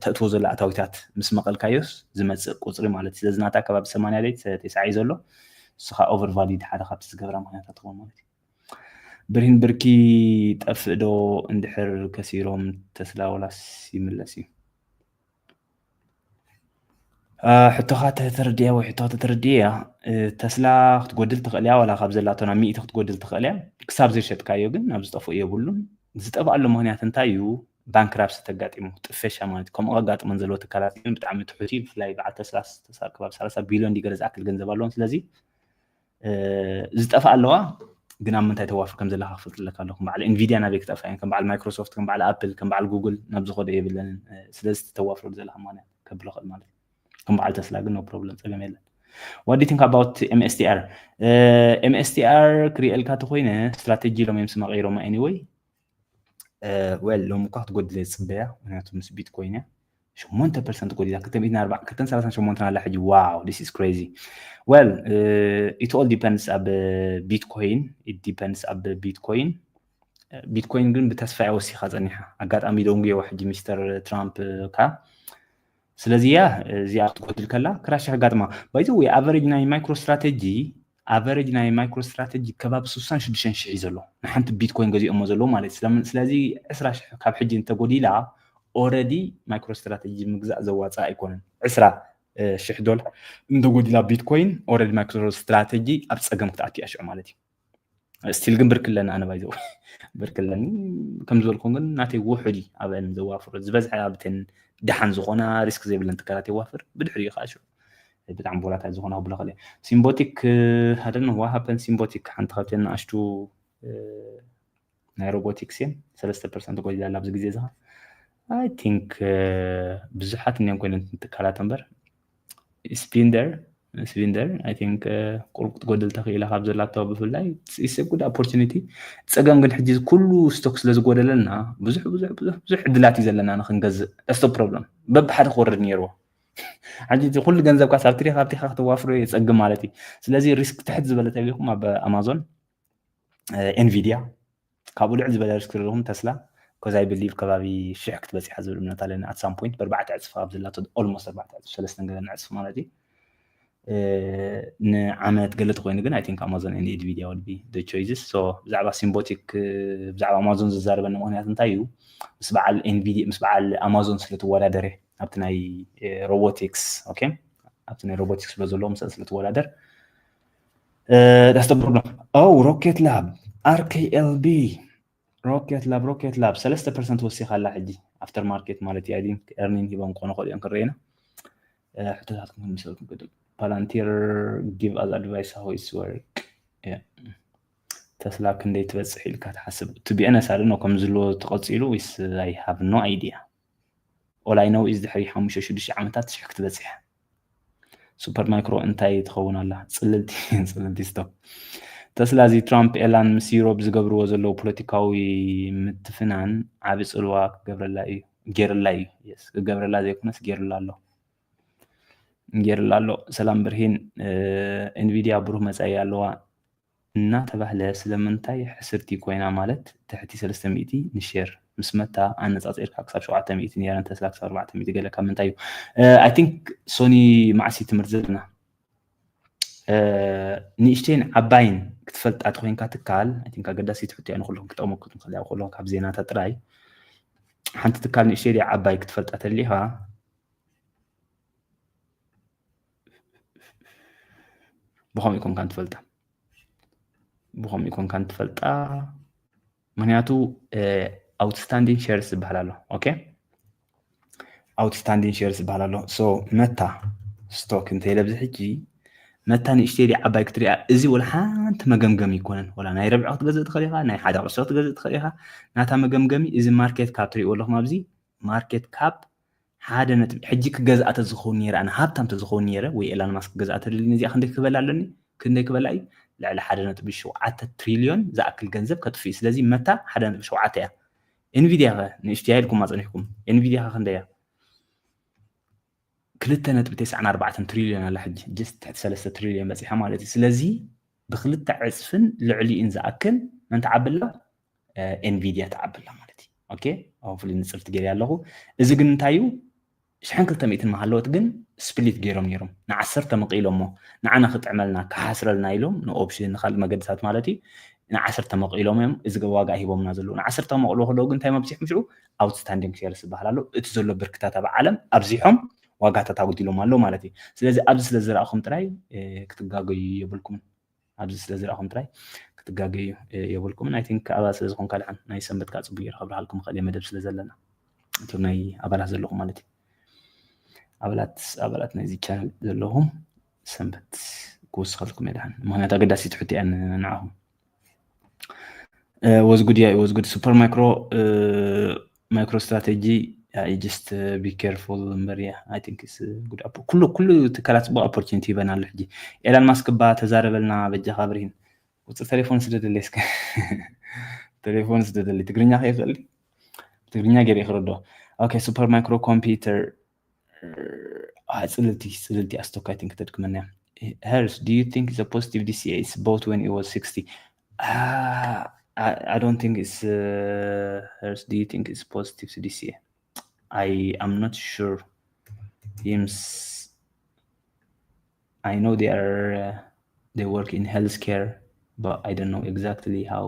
ተእትዎ ዘላ ኣታዊታት ምስ መቐልካዮስ ዝመፅእ ቁፅሪ ማለት ስለዚ ናታ ከባቢ 80 ሌት 9 እዩ ዘሎ ስኻ ኦቨር ቫሊድ ሓደ ካብቲ ዝገብራ ምክንያታት ትኾን ማለት እዩ برهن بركي تفدو اندحر كثيرهم تسلا ولا سيملس حتى خاطر ترديا وحتى ترديا تسلا تقودل تخليا ولا خبزلاتنا 100 تقودل تخليا كساب زي شتكايو ግን ኣብዚ ጠፍኡ የብሉን ዝጠብኣሉ ምክንያት እንታይ እዩ ባንክራፕስ ተጋጢሙ ጥፈሻ ማለት ከም ኣጋጥመን ዘሎ ተካላት ግን ብጣዕሚ ትሑቲ ብፍላይ በዓል ተስላስ ተሳክባብ 30 ቢሊዮን ዲገር ዝኣክል ገንዘብ ኣለዎም ስለዚ ዝጠፋ ኣለዋ ግን ኣብ ምንታይ ተዋፍር ከም ዘላ ክፍልጥ ለካ ኣለኩም በዓል ኢንቪዲያ ናብ ክጠፋ ከም በዓል ማይክሮሶፍት ከም በዓል ኣፕል ከም በዓል ጉግል ናብ ዝኸደ የብለን ስለዚ ተዋፍር ዘላ ማለት ከብለኸል ማለት ከም በዓል ተስላ ግን ኖ ፕሮብለም ፀገም የለን What do you think about MSTR? MSTR ክሪኤልካ ተኮይነ ስትራቴጂ ሎም የምስማ ቀይሮማ anyway well ሎም እኳ ክትጎድለ ፅበያ ምክንያቱ ምስ ቢትኮይን 8% ጎዲላ 238 ኣላ ሕጂ ዋው this is crazy well it all depends ኣብ ቢትኮይን it depends ኣብ ቢትኮይን ቢትኮይን ግን ብተስፋ ይወሲኻ ፀኒሓ ኣጋጣሚ ዶንጎ ሕጂ ሚስተር ትራምፕ ካ ስለዚህ ያ እዚኣ ትጎድል ከላ ክራሽ ኣጋጥማ ባይዘ ወይ ኣቨሬጅ ናይ ማይክሮ ስትራቴጂ ከባቢ 66,000 እዩ ዘሎ ንሓንቲ ቢትኮይን ገዚኦሞ ዘሎ ማለት ስለዚ 20,000 ካብ ሕጂ እንተጎዲላ already ማይክሮ ስትራቴጂ ምግዛእ ዘዋፃ ኣይኮነን 20,000 ዶላር እንተጎዲላ ቢትኮይን already ማይክሮ ስትራቴጂ ኣብ ፀገም ክትኣትዩ ኣሽዑ ማለት እዩ ስቲል ግን ብርክለና ኣነ ባይዘው ብርክለኒ ከም ዝበልኩም ግን ናተይ ውሕዲ ኣብን ዘዋፍሮ ዝበዝሐ ኣብተን دحن زخونا ريسك زي بلنت كرات يوافر بدحري خاشو بتاع بولات زخونا بلا خلي سيمبوتيك هذا هو هابن سيمبوتيك حنت خاطرنا اشتو ناي روبوتكسين 3% تقول لا لابز غزي زها اي ثينك بزحات اني نكون كرات امبر سبيندر اي ثينك قلت تقول تخيل خاب زلاته بفلاي اتس ا جود opportunity تصقم ግን ሕጂ ኩሉ ስቶክስ ለዝጎደለና ብዙሕ ዕድላት ይዘለና ንክንገዝእ that's the problem በብሓደ ክወርድ ነይርዎ ሕጂ ኩሉ ገንዘብካ ሳብትሪ ካብቲ ክትዋፍሮ የፀግም ማለት እዩ ስለዚ ሪስክ ትሕት ዝበለት ኣለኩም ኣብ ኣማዞን ኤንቪዲያ ካብኡ ልዕል ዝበለ ሪስክ ዘለኩም ተስላ because I believe ከባቢ ሽሕ ክትበፅሕ ዝብል እምነት ኣለና at some point በርባዕተ ዕፅፍ ኣብ ዘላቶ almost 4 ዕፅፍ 3 ገለ ዕፅፍ ማለት እዩ ንዓመት ገለ ተኮይኑ ግን I think Amazon and Nvidia would be the choices so ብዛዕባ ሲምቦቲክ ብዛዕባ Amazon ዝዛረበና ምክንያት እንታይ እዩ ምስ በዓል Nvidia ምስ በዓል Amazon ስለተወዳደረ ኣብቲ ናይ robotics okay ኣብቲ ናይ robotics ስለዘለዎም ስለተወዳደር that's the problem oh Rocket Lab RKLB Rocket Lab 3% ወሲኻ ኣላ ሕጂ after market ማለት እዩ I think earning ሂቦም ኮነ ኮዲኦም ክረይና ሕቶታትኩም ምስልኩም ቅድም Palantir give us advice how it work yeah Tesla ክንደይ ትበፅሕ ኢልካ ትሓስብ to be honest I don't know ከም ዝሎ ተቐፂሉ is I have no idea all I know is ድሕሪ 5-6 ዓመታት ሽሕ ክትበፅሕ ሱፐር ማይክሮ እንታይ ትኸውን ኣላ ፅልልቲ ስቶክ ተስላ እዚ ትራምፕ ኤላን ምስ ዩሮፕ ዝገብርዎ ዘለው ፖለቲካዊ ምትፍናን ዓቢ ፅልዋ ክገብረላ እዩ ገይርላ እዩ yes ክገብረላ ዘይኮነስ ገይርላ ኣሎ ሰላም ብርሂን ኤንቪዲያ ብሩህ መጻኢ ኣለዋ እናተባህለ ስለምንታይ ሕስርቲ ኮይና ማለት ትሕቲ 300 ንሼር ምስ መታ ኣነጻጺርካ ክሳብ 700 ነይረን ተስላ ክሳብ 400 ገለ ካብ ምንታይ እዩ I think ሶኒ ማዕሲ ትምህርቲ ዘለና ንእሽተይን ዓባይን ክትፈልጣት ኮይንካ ትካል I think ኣገዳሲ ትሕቲ እያ ንኹልኩም ክጠቕመኩም ትኽእል እያ ኩሎም ካብ ዜናታት ጥራይ ሓንቲ ትካል ንእሽተይ ድያ ዓባይ ክትፈልጣት ኣሊኻ ብኸምኡ ኢኮንካ እንትፈልጣ ምክንያቱ outstanding shares ዝበሃል ኣሎ ኦኬ outstanding shares ዝበሃል ኣሎ ሶ መታ ስቶክ እንተይለብዚ ሕጂ መታ ንእሽተይ ድያ ዓባይ ክትሪኣ እዚ ወላ ሓንቲ መገምገሚ ይኮነን ወላ ናይ ረብዒ ክትገዝእ ትኽእል ኢኻ ናይ ሓደ ቅርሶ ክትገዝእ ትኽእል ኢኻ ናታ መገምገሚ እዚ ማርኬት ካብ ትሪእዎ ኣለኹም ኣብዚ ማርኬት ካብ ሓደ ነጥቢ ሕጂ ክገዝኣ ተዝኸውን ነይረ ኣነ ሃብታም ተዝኸውን ነይረ ወይ ኤላን ማስክ ክገዝኣ ተደልዩ ነዚኣ ክንደይ ክበላ ኣለኒ ክንደይ ክበላ እዩ ልዕሊ 1.7 ትሪልዮን ዝኣክል ገንዘብ ከጥፍእ ስለዚ መታ 1.7 እያ ኤንቪዲያ ኸ ንእሽተይ ኢልኩም ኣፀኒሕኩም ኤንቪዲያ ኸ ክንደይ እያ 2.94 ትሪልዮን ኣላ ሕጂ ጀስት 3 ትሪልዮን በፂሓ ማለት እዩ ስለዚ ብክልተ ዕፅፍን ልዕሊኡን ዝኣክል መን ተዓብላ ኤንቪዲያ ተዓብላ ማለት እዩ ኦኬ ሆፕፉሊ ንፅርት ገይረ ኣለኹ እዚ ግን እንታይ እዩ 1200 ማሃለወት ግን ስፕሊት ገይሮም ነይሮም ን10 መቂሎም ሞ ንዓና ክጥዕመልና ክሓስረልና ኢሎም ንኦፕሽን ንኻልእ መገድታት ማለት እዩ ን10 መቂሎም እዮም እዚ ዋጋ ሂቦምና ዘለዉ ን10 መቅልዎ ከለዉ ግን እንታይ መብፂሕ ምሽዑ outstanding shares ዝበሃል ኣሎ እቲ ዘሎ ብርክታት ኣብ ዓለም ኣብዚሖም ዋጋታት ኣጉዲሎም ኣሎ ማለት እዩ ስለዚ ኣብዚ ስለ ዝረኣኹም ጥራይ ክትጋገዩ የብልኩምን I think ኣባላት ስለ ዝኾንካ ልዓን ናይ ሰንበትካ ፅቡቅ ጌርካ ክብርሃልኩም ክእል እየ መደብ ስለ ዘለና እቶም ናይ ኣባላት ዘለኹም ማለት እዩ ኣባላት ናይዚ ቻነል ዘለኹም ሰንበት ክውስኸልኩም እየ ድሓን ምክንያቱ ኣገዳሲ ትሕቲ እያ ንዓኹም was good super micro strategy I just be careful Maria I think it's a good كل تكالات بو opportunity بنا لحجي إيلان ماسك با تزاربلنا بجا خبرين وتليفون سددليسك تليفون سددلي تقرينيا خيخلي تقرينيا غير يخردو اوكي سوبر مايكرو كمبيوتر سلتي استوك I think تدكمنا Hers do you think it's a positive DCA it's bought when it was 60 I don't think it's Hers do you think it's positive to DCA I am not sure. I know they work in healthcare, but I don't know exactly how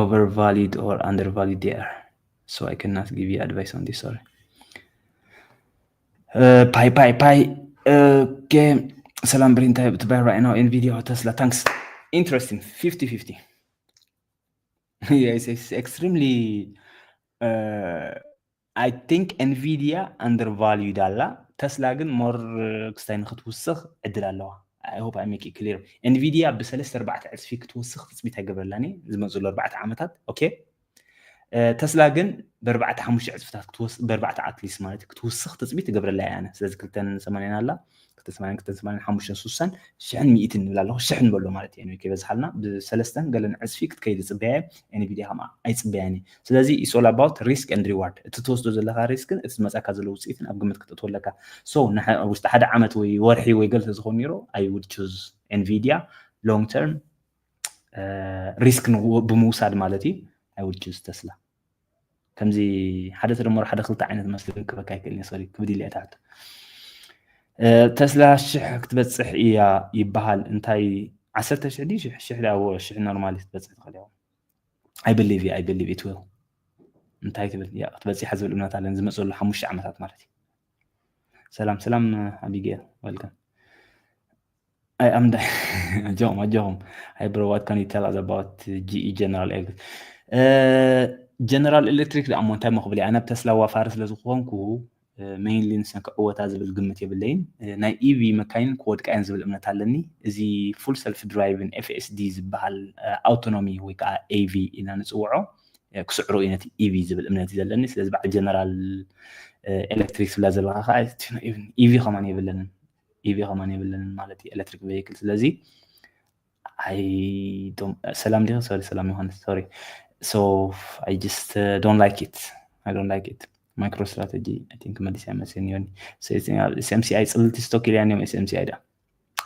overvalued or undervalued they are. So I cannot give you advice on this. Sorry. Bye. Okay. Salam Brin type to buy right now. Nvidia or Tesla. Thanks. Interesting. 50-50. Yes, it's extremely. I think Nvidia undervalued alla Tesla ግን more ክስታይ ንክትውስኽ ዕድል ኣለዋ I hope I make it clear Nvidia ብ3-4 ዕፅፊ ክትውስኽ ትፅቢት ኣይገበረላኒ ዝመፅሉ 4 ዓመታት ኦኬ ተስላ ግን ብ4-5 ዕፅፍታት ክትወስኽ ብ4 ኣትሊስት ማለት ክትውስኽ ትፅቢት ትገብረላ እያ ኣነ ስለዚ 280 ኣላ 285 ሽሕን 100 ንብል ኣለኹ ሽሕ ንበሎ ማለት እዩ ነው ከበዝሓልና ብ3 ገለን ዕፅፊ ክትከይድ ፅበያ ኤንቪዲያ ከማ ኣይፅበያኒ ስለዚ is all about risk and reward እቲ ትወስዶ ዘለካ ሪስክን እቲ መጻካ ዘሎ ውፅኢትን ኣብ ግምት ክትእትወለካ so ውሽጢ ሓደ ዓመት ወይ ወርሒ ወይ ገለ ዝኾን ነይሩ I would choose Nvidia long term risk ብምውሳድ ማለት እዩ I would choose Tesla ከምዚ ሓደ ተደመሩ ሓደ ክልተ ዓይነት መስልን ክበካ ይክእልኒ ሶሪ ክብዲል እያ ታሕቲ تسلا شح كتبصح إيا يبهال انتاي 10 دي شح لا هو شح نورمالي تبصح تخليهم I believe it will انتاي تبل يا تبصح حزب الامنات على نزم مسؤول 5 عامات مالتي سلام ابيجيل ويلكم I am the John hey bro what can you tell us about GE General Electric لأمون تايم مخبلي أنا بتسلا وفارس لزخونكو mainly نسنك قوة زبل قمة يبلين ناي EV مكاين كود كأن زبل أمنة تعلني زي full self driving FSD زبال autonomy ويكا AV إن نسوعه كسعرو إنه EV زبل أمنة تعلني سلز بعد general electric ولا زبل خايف EV كمان يبلن مالتي electric vehicle سلزي I don't سلام يوحنا sorry so I just don't like it I don't like it. MicroStrategy, I think Melissa Messenion says SMCI ጽልልቲ ስቶክ ኢልያ እዮም SMCI ዳ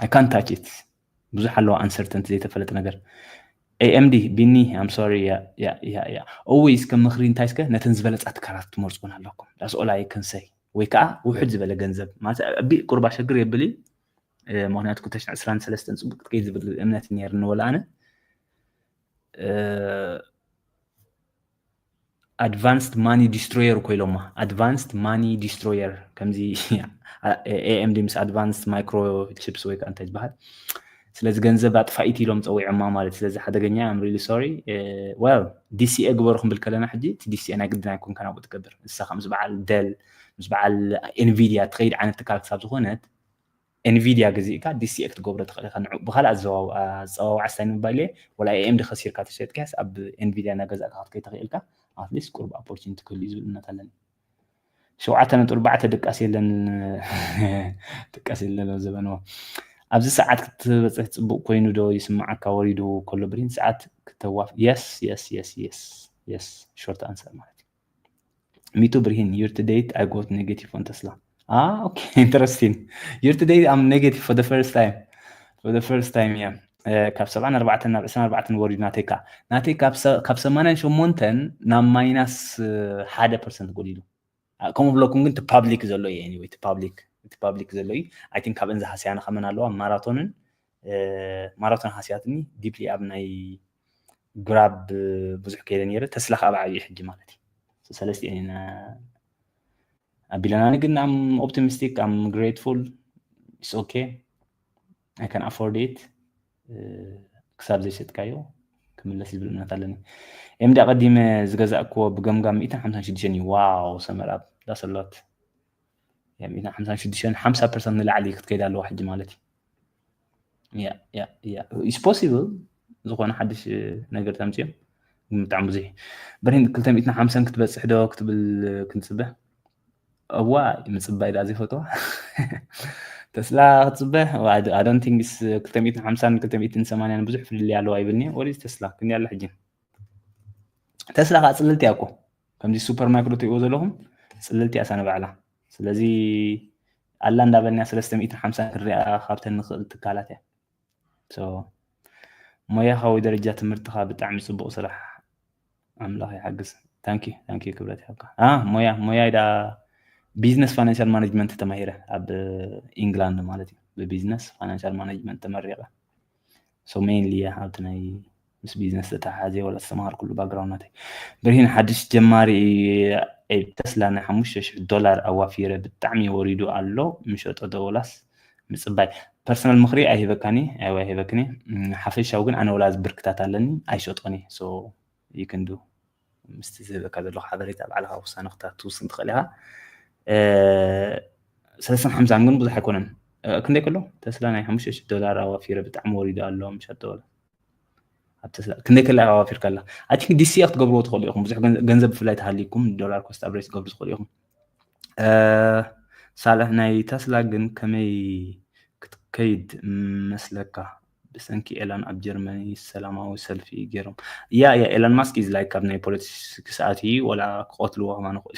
I can't touch it. ብዙሕ ኣለዎ uncertainty ዘይተፈለጠ ነገር AMD ቢኒ I'm sorry yeah always ከም ምኽሪ እንታይ እስከ ነተን ዝበለፃ ትካላት ትመርፅውን ኣለኩም that's all I can say ወይ ከዓ ውሕድ ዝበለ ገንዘብ ማለት ኣቢ ቁርባ ሸግር የብሊ ምክንያቱ 2023 ፅቡቅ ትከይድ ዝብል እምነት ነይርኒ ወላ ኣነ advanced money destroyer ኮይሎማ advanced money destroyer ከምዚ AMD ምስ advanced micro chips ወይ ከዓ እንታይ ዝበሃል ስለዚ ገንዘብ ኣጥፋኢት ኢሎም ፀዊዖማ ማለት ስለዚ ሓደገኛ I'm really sorry well DCA ግበርኩም ብል ከለና ሕጂ እቲ DCA ናይ ግድና ይኩን ከናብኡ ትገብር ንስኻ ምስ በዓል ደል ምስ በዓል NVIDIA ትኸይድ ዓይነት ትካል ክሳብ ዝኾነት NVIDIA ገዚእካ DCA ክትገብሮ ትኽእል ኢኻ ንዑ ብኻልእ ኣፀዋውዓ ስታይ ንምባል እየ ወላ AMD ከሲርካ ተሸጥካስ ኣብ NVIDIA ናገዛእካ ክትከይድ ትኽእልካ at least ቁርብ opportunity ክህሉ ዝብል እምነት ኣለኒ 7.4 ድቃስ የለን ዘበንዎ ኣብዚ ሰዓት ክትበፅሕ ፅቡቅ ኮይኑ ዶ ይስማዓካ ወሪዱ ከሎ ብሪን ሰዓት ከተዋፍ yes short answer ማለት me too ብሪን year to date I got negative on Tesla okay interesting year to date I'm negative for the first time yeah ካብ 74 ናብ 24 ወሪዱ ናተይካ ካብ 88 ናብ ማይናስ 1% ጎዲሉ ከምኡ ብለኩም ግን ቲ ፐብሊክ ዘሎ እዩ anyway ቲ ፐብሊክ ዘሎ እዩ I think ካብ እንዛ ሓስያና ከመን ኣለዋ ማራቶን ሓስያትኒ ዲፕሊ ኣብ ናይ ግራብ ብዙሕ ከይደ ነይረ ተስላ ካብ ዓብይ ሕጂ ማለት እዩ ሰለስተ እኔና ኣቢለና ግን I'm optimistic I'm grateful it's okay I can afford it ክሳብ ዘይሸጥካዮ ክምለስ ዝብል እምነት ኣለኒ ኤምዲ ቀዲመ ዝገዛእክዎ ብገምጋም 156 እዩ ዋው ሰመራብ ዳሰላት ያ 156 50% ንላዕሊ ክትከይድ ኣለዋ ሕጂ ማለት እዩ ያ is possible ዝኾነ ሓድሽ ነገር ተምፅኦም ብጣዕሚ ብዙሕ በሪን 250 ክትበፅሕ ዶ ክትብል ክንፅበ እዋ ምፅባይ ዳ ዘይፈትዋ تسلا تصبح I don't think it's 250 280 ብዙሕ ፍልል ያለው አይብልኒ ወዲስ ተስላ ግን ያለ ሕጂ ተስላ ጽልልቲ ያቆ ከምዚ ሱፐር ማይክሮ ትይኦ ዘለኹም ጽልልቲ ያሳነ ባዕላ ስለዚ አላ እንዳበልና 350 ክሪያ ካብተን ንኽእል ትካላት ያ so ሞያኻዊ ደረጃ ትምህርትኻ ብጣዕሚ ጽቡቕ ስራሕ አምላኽ ይحግዝ ታንኪ ክብረት ያካ ሞያ ኢዳ business financial management ተማሂረ ኣብ ኢንግላንድ ማለት እዩ በቢዝነስ financial management ተመሪቀ so mainly how to ናይ ምስ ቢዝነስ ተታሓዘ ወላ ተማሃር ኩሉ ባክግራውንድ ናተይ ብርሂን ሓድሽ ጀማሪ ተስላ ናይ $5,000 ኣዋፊረ ብጣዕሚ ወሪዱ ኣሎ ምሸጦ ዶላስ ምጽባይ ፐርሰናል ምኽሪ ኣይሂበክኒ ሓፈሻው ግን ኣነ ወላ ዝብርክታት ኣለኒ ኣይሸጦኒ so you can do ምስቲ ዝህበካ ዘሎ ሓበሬታ ባዕልኻ ውሳነ ክትውስን ትኽእል ኢኻ 350 ግን ብዙሕ ኣይኮነን ክንደይ ከሎ ተስላ ናይ $5,000 ኣዋፊረ ብጣዕሚ ወሪዱ ኣሎ ምሸጦ ዶላር ኣብ ተስላ ክንደይ ከላ ኣዋፊር ከላ I think DC ክትገብርዎ ትኽእሉ ኢኹም ብዙሕ ገንዘብ ፍላይ ተሃሊኩም ዶላር ኮስት አቨሬጅ ትገብሩ ትኽእሉ ኢኹም ሳልሕ ናይ ተስላ ግን ከመይ ክትከይድ መስለካ ብሰንኪ ኤላን ኣብ ጀርመኒ ሰላማዊ ሰልፊ ገይሮም ያ ኤላን ማስክ is like ኣብ ናይ ፖለቲክስ ኣቲ ወላ ቆትልዎ ማን ኾል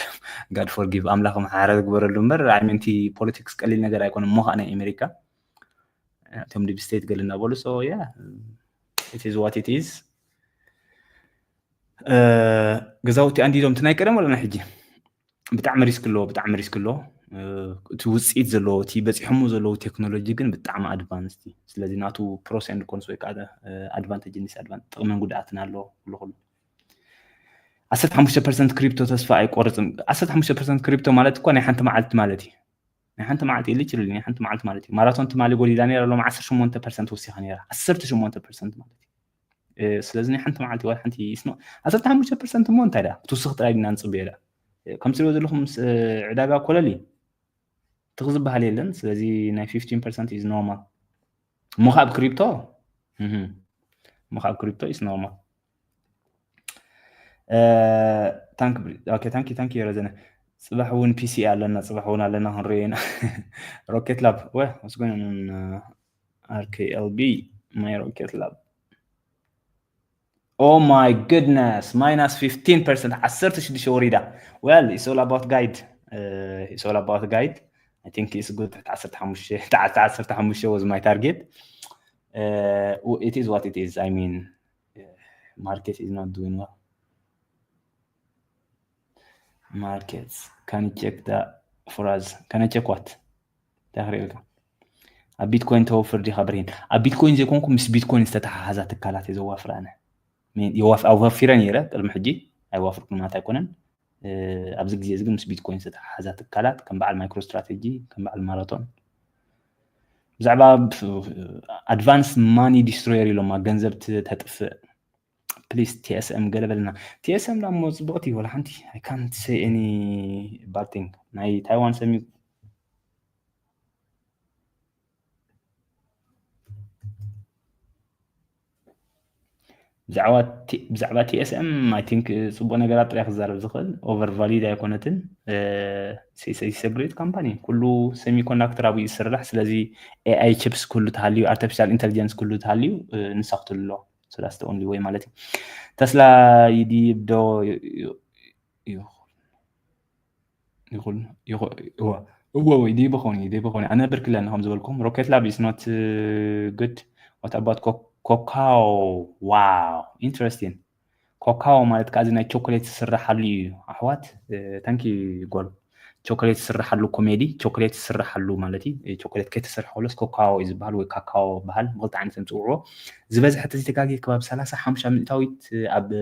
God forgive ኣምላኽ መሓረ ግበረሉ እምበር I mean ቲ ፖለቲክስ ቀሊል ነገር ኣይኮነም ሞኻ ናይ ኣሜሪካ እቶም ዲፕ ስቴት ገልና በሉ so yeah it is what it is ገዛውቲ አንዲዶም ትናይ ቀደም ወላ ሕጂ ብጣዕሚ ሪስክ ኣሎ እቲ ውጽኢት ዘሎ እቲ በፂሕሙ ዘሎ ቴክኖሎጂ ግን ብጣዕሚ ኣድቫንስድ እዩ ስለዚ ናቱ ፕሮስ ኤንድ ኮንስ ወይ ከዓ ኣድቫንቴጅ ኒስ ኣድቫንቴጅ ጥቕምን ጉድኣትን ኣሎ ኩሉ 15% ክሪፕቶ ተስፋ ኣይቆርጽም 15% ክሪፕቶ ማለት እኮ ናይ ሓንቲ መዓልቲ ማለት እዩ ናይ ሓንቲ መዓልቲ ሊትራሊ ናይ ሓንቲ መዓልቲ ማለት እዩ ማራቶን ትማሊ ጎዲላ ነይራ ሎም 18% ወሲኻ ነይራ 18% ማለት እዩ ስለዚ ናይ ሓንቲ መዓልቲ ወይ ሓንቲ ይስኖ 15% ሞ እንታይ ዳ ትውስኽ ጥራይ ዲና ንጽብ የዳ ከም ትሪኦ ዘለኹም ዕዳጋ ኮለሊ ትኽዝበሃል የለን ስለዚ ናይ 15% is normal ሞኻብ ክሪፕቶ is normal ታንክ የረዘነ ጽባሕ እውን ፒሲ ኣለና ጽባሕ እውን ኣለና ክንሪና ሮኬት ላብ what's going on RKLB my rocket lab Oh my goodness, minus 15%. 16 وريدا. Well, it's all about guide. It's all about guide. I think it's good. 15 was my target. It is what it is. I mean, market is not doing well. Markets. Can you check that for us? Can I check what? تقريبا. البيتكوين توفر دي خبرين. البيتكوين زي كونكم مش بيتكوين استتحازات الكالات يزوافر أنا. من يوافق أو وفران يرى المحجي أيوافر كل ما تكونن. أبزق زي مش بيتكوين استتحازات الكالات كم بعد المايكرو استراتيجي كم بعد الماراثون. زعبا advanced money destroyer لما جنزب تهتف. Please TSM قلبلنا. TSM لا مزبوطي ولا حنتي. I can't say any bad thing. ناي تايوان سمي. بزعبة TSM I think صبوا نقرات طريق الزارب زخل over valid يكونتن it's a great company كله semiconductor أبو يسرح سلازي AI chips كله تهاليو artificial intelligence كله تهاليو نسخت له so that's the only way مالتي تسلا يدي يبدو هو يدي بخوني أنا بركلا أنهم زبالكم Rocket Lab is not good. What about كوكاو واو interesting كوكاو مالت كازنا شوكولات سرح لي احوات ثانك يو قول شوكولات سرح له كوميدي شوكولات سرح له مالتي شوكولات كيت سرح له كوكاو يزبال وي كاكاو بحال غلط عن تنصورو زبز حتى تيكاكي كباب 35 مئتاويت اب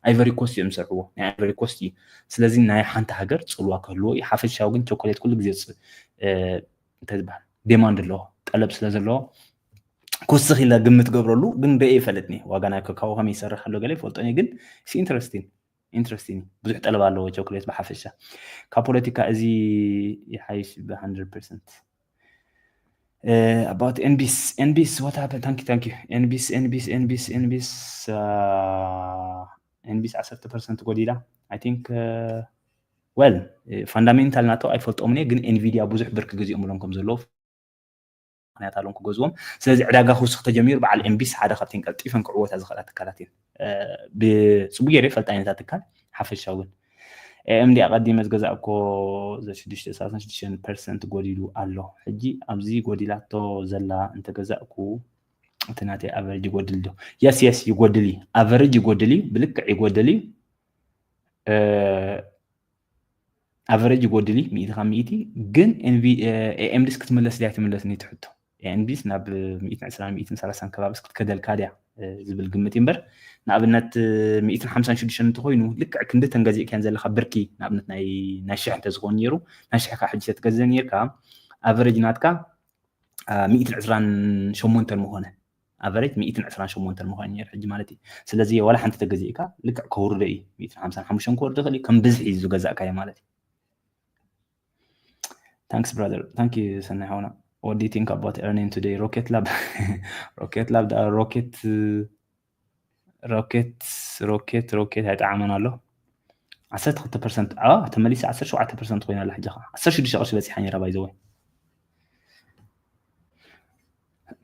ايفري كوست يمسحوا يعني ايفري كوست سلازي ناي حانت هاجر صلوا كلو يحافظ ግን شوكولات كل غزي تزبال ديماند له طلب سلازلو كوسخ إلا قمت قبرلو قن بأي فلتني واقانا كاكاو هم يسرح له قلي فولتوني قن سي interesting بزح طلب له شوكولات بحفشة كابوليتيكا ازي يحيش ب 100% about NBIS what happened thank you NBIS 10% قليلة I think well fundamental ناتو ايفولت أمني قن انفيديا بزح برك جزي أمولنكم زلو ምክንያት አለንኩ ገዝዎም ስለዚ ዕዳጋ ክውስኽ ተጀሚሩ በዓል ኤምቢስ ሓደ ካብተን ቀልጢፈን ክዕወታ ዝኽእላ ትካላት እየን ብፅቡቅ ጌረ ፈልጣ ዓይነታት ትካል ሓፈሻው ግን ኤምዲ ኣቐዲመ ዝገዛእኮ ለ6.6% ጎዲሉ ኣሎ ሕጂ ኣብዚ ጎዲላቶ ዘላ እንተገዛእኩ እቲ ናተይ ኣቨሬጅ ይጎድል ዶ የስ ይጎድል ኣቨሬጅ ይጎድል ብልክዕ ይጎድል ኣቨሬጅ ይጎድል 100 ግን ኤምዲስ ክትመለስ ዲያ ትመለስኒ ትሕቶ ኤምዲስ ናብ 120 ከባቢ ክትከደልካ ዲያ ዝብል ግምት ይምበር ንኣብነት 156 እንተኮይኑ ልክዕ ክንደ ተንገዚእ ከን ዘለካ ብርኪ ንኣብነት ናይ ሽሕ ተዝኾን ነይሩ ናይ ሽሕ ካ ሕጂ ተገዘእ ነርካ ኣቨሬጅ ናትካ 128 ምኾነ ኣቨሬጅ 128 ምኾነ ነይሩ ሕጂ ማለት እዩ ስለዚ ወላ ሓንቲ ተገዚእካ ልክዕ ከውርደ እዩ 155 ከውርደ ክሊ ከም ብዝሒ ዝገዛእካ ማለት እዩ Thanks, brother. Thank you, Sanahona. What do you think about earning today? Rocket Lab. Rocket. هيتعامل له. 10% تمليس 10% خوينا لحجة. 10 شغل بس حني رباي زوي.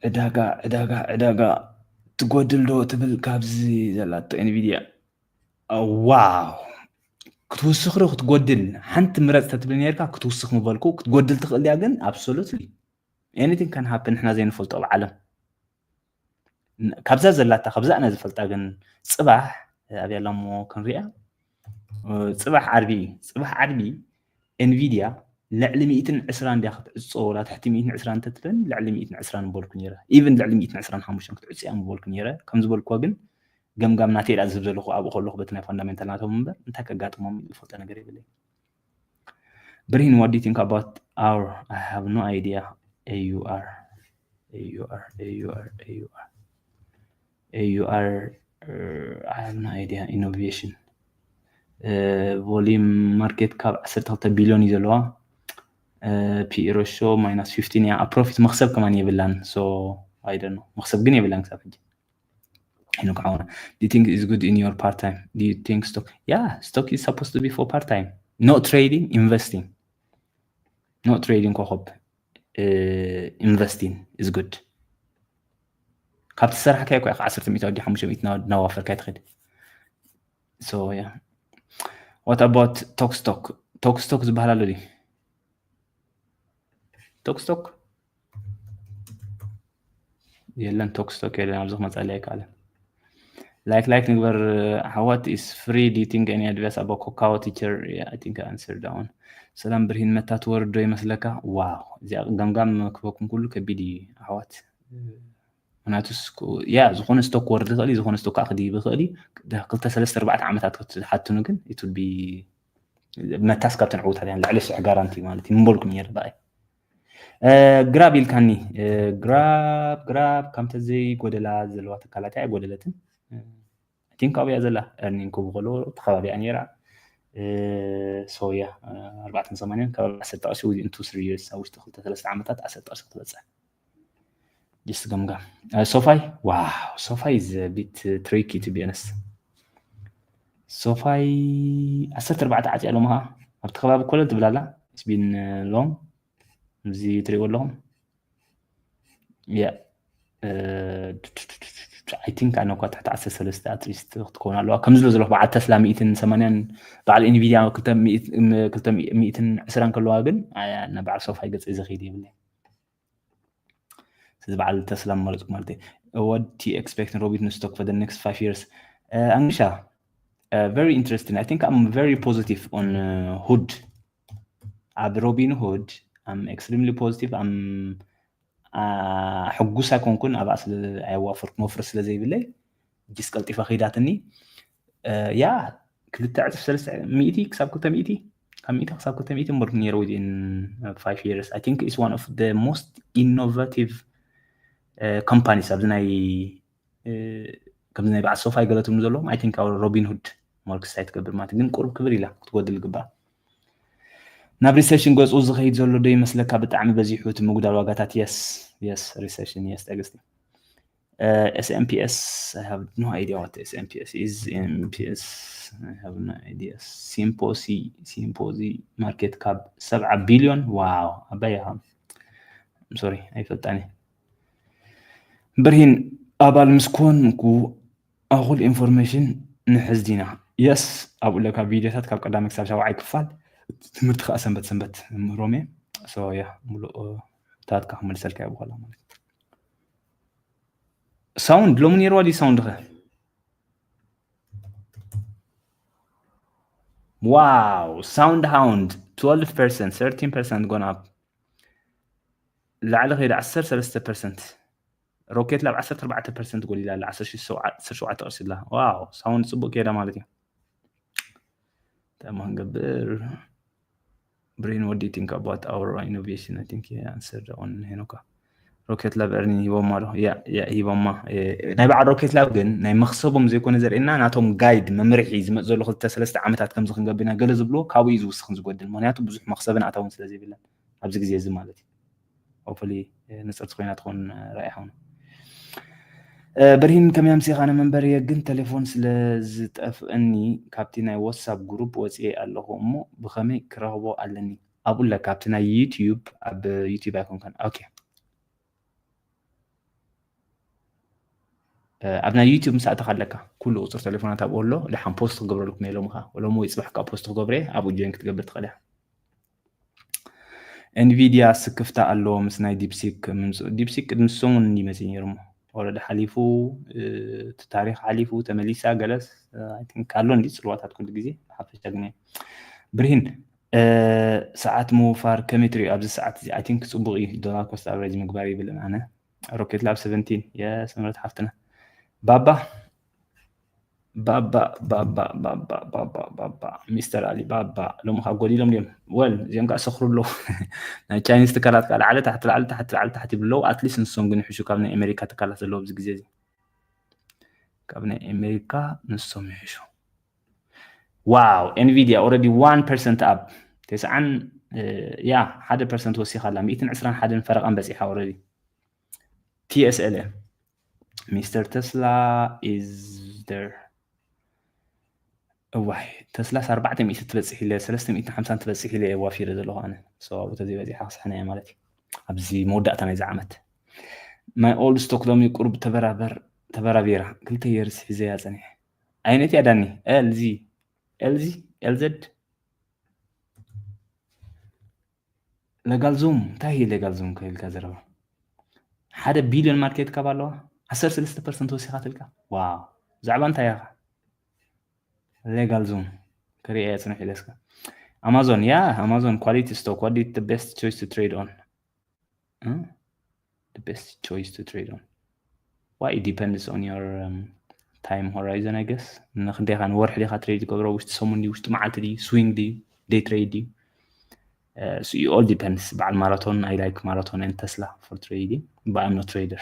إداقا تقودل له تبل كابزي زلات انفيديا. واو. ክትውስኽ ሮ ክትጎድል ሓንቲ ምረጽ ተትብል ነርካ ክትውስኽ ምበልኩ ክትጎድል ትኽእል ያ ግን absolutely anything can happen ሕና ዘይንፈልጦ ብዓለም ካብዛ ዘላታ ካብዛ ኣነ ዝፈልጣ ግን ጽባሕ ኣብያላሞ ክንሪኣ ጽባሕ ዓርቢ ኤንቪዲያ ልዕሊ 120 ዲያ ክትዕጾ ወላ ትሕቲ 120 ተትብን ልዕሊ 120 ምበልኩ ነይረ ኢቭን ልዕሊ 125 ክትዕጽ እያ ምበልኩ ነይረ ከም ዝበልኩ ግን ገምጋም ናተይ ዳ ዝብ ዘለኹ ኣብኡ ከለኹ በቲ ናይ ፋንዳሜንታል ናቶም እምበር እንታይ ከጋጥሞም ዝፈልጠ ነገር የብለይ ብሪን what do you think about our I have no idea AUR I have no idea innovation volume market cap 12 ቢልዮን እዩ ዘለዋ PE ratio -15 ያ profit መክሰብ ከማን የብላን so I don't know መክሰብ ግን የብላን ክሳብ ሕጂ Do you think it's good in your part-time? Do you think stock is supposed to be for part-time? Not trading, investing. Not trading كوخب investing is good. كابت السرحة كيكو 10 مئة ودي 500 نوافر كاي تخد So yeah. What about Talkstock? Talkstock ዝበሃል ኣሎ ድዩ? Talkstock? የለን Talkstock የለን ኣብዚ ክመፅእ ኣይከኣለን። Like ንግበር what is free? Do you think any advice about Kakao teacher? Yeah, I think I answered that one. ሰላም ብርሂን መታ ትወርዶ ይመስለካ? ዋው እዚኣ ገምጋም ክበኩም ኩሉ ከቢድ እዩ ኣሕዋት ምክንያቱስ ያ ዝኾነ ስቶክ ክወርድ ይኽእል እዩ ዝኾነ ስቶክ ከዓ ክድይብ ይኽእል እዩ 2-3-4 ዓመታት ክትሓትኑ ግን it would be መታስ ካብተን ዕውታት እያን ልዕሊ 10 ጋራንቲ ማለት እዩ ምበልኩም እየ ረባይ ግራብ ኢልካኒ ግራብ ከምተ ዘይጎደላ ዘለዋ ትካላት እያ ኣይጎደለትን I think ኣብያ ዘላ earning ክብኸሎ ተኸባቢያ ነይራ so yeah 480 ካብ 10 ቀርሺ within 2-3 years ኣብ ውሽጢ 2-3 ዓመታት 10 ቀርሺ ክትበፅሕ just ገምጋም ሶፋይ wow ሶፋይ is a bit tricky to be honest ሶፋይ 14 ዓፂ ኣለሞ ኸ ኣብቲ ከባቢ ኮለል ትብላላ it's been long እዚ ትሪእዎ ኣለኹም yeah I think أنا كنت تحت 13 at least تكون على كم زلوا بعد تسلا 180 بعد انفيديا كنت 120 كل واحد أنا بعد سوف هيجت إذا خيدي بالله بعد تسلا مالتي what do you expect in Robinhood stock for the next 5 years Angusha very interesting I think I'm very positive on Hood at Robinhood I'm extremely positive I'm حجوسا كون أبى أصل أوافر مفرس لزي بالله جس قلت فخيداتني يا كل تعرف سلسة ميتي كسب كنت ميتي كم ميتي كسب كنت ميتي more near within 5 years I think it's one of the most innovative companies أبزناي كبزناي بعد سوف يقولون مزلهم I think our Robinhood مارك سايت قبل ما تجين قرب كبير لا تقول الجبا ناب ريسيشن جوز أوز خيد زلوا دي مثل كابت عم بزيحو تمقدر وقتات yes recession yes Augustine SMPS I have no idea what SMPS is MPS I have no idea Symposi market cap 7 billion wow أبيها I'm sorry I felt تاني برهين أبال مسكون كو أقول information نحزدينا yes أقول لك فيديوهات كاب قدامك سبشة وعي كفال تمرت خا سنبت رومي so yeah ملو تاتك حمل سلك أبو خلا مالك sound لو من يروى دي sound خا wow sound hound 12% 13% gone up لعل غير 10-3% روكيت لاب 10-4% تقولي لا 10 تقصد لها واو sound صبو كده مالتي تمام نقبر Brain, what do you think about our innovation? I think you answered on هنوكا. Rocket Lab earning هيبا مارو. Yeah هيبا ما. ناي بعد Rocket Lab جن ناي مخصوبهم زي كون زر إننا ناتهم guide ممرحي زي ما زول خلت 3 عامات كم زخن قبلنا جلز بلو كاوي يزوس خنز قد المنياتو بزح مخصبنا عتاون سلازي بالله. أبزق زي زمالتي. hopefully نسأل تخوينا تكون رائحون. برهين كم يوم سيخانا من بريه جن تليفون سلزت أني كابتنا واتساب جروب واتساب اللهم بخمي كرهبو علني أقول لك كابتنا يوتيوب أب يوتيوب أكون كان أوكي أبنا يوتيوب مساعد خلك كله وصل تليفونات أقول له لحن بوست قبل لك ميلو مخا ولا مو يصبح كبوست قبره أبو جينك تقبل تخليه انفيديا سكفتا الله مسنا ديبسيك من ديبسيك مسون دي مسيرهم ولد حليفو تاريخ حليفو تمليسا جلس I think كارلون دي سلوات هتكون تجزي حافظ تجني برهين ساعات مو فار كمتري أبز ساعات I think صبغي دولار كوست أفريج مقباري بالأمانة روكيت لاب 17 يا سمرت حفتنا بابا مستر علي بابا لو مخاقولي لهم اليوم زين قاعد سخروا له تشاينيز تكالات قال على تحت بلو اتليست نسون غن حشو كابنا امريكا تكالات لو بزغزي كابنا امريكا نسون حشو واو انفيديا already 1% up تسعن يا 1% وسيخ على 121 فرق بسيحه already TSLA مستر تسلا is there واحد تسلا 400 تبصح لي 350 تبصح لي وافير دلو انا سو بتزي بدي حاس حنا مالتي ابزي مودات انا زعمت ما اول ستوك لهم يقرب تبرابيرا قلت يرس حزي يا زني عينتي يا داني LZ legal zoom تاهي legal zoom كيل كذا حدا بيليون ماركت كاب الله 13% وسيخة تلك واو زعبان تايا legal zoom كريه سنة حدثك Amazon Amazon quality stock what is the best choice to trade on the best choice to trade on well it depends on your time horizon I guess نخدي خان ورح لي خاطري تقدروا وش تسموني وش معلت دي swing دي day trade دي so it all depends بعد marathon I like marathon and Tesla for trading but I'm not trader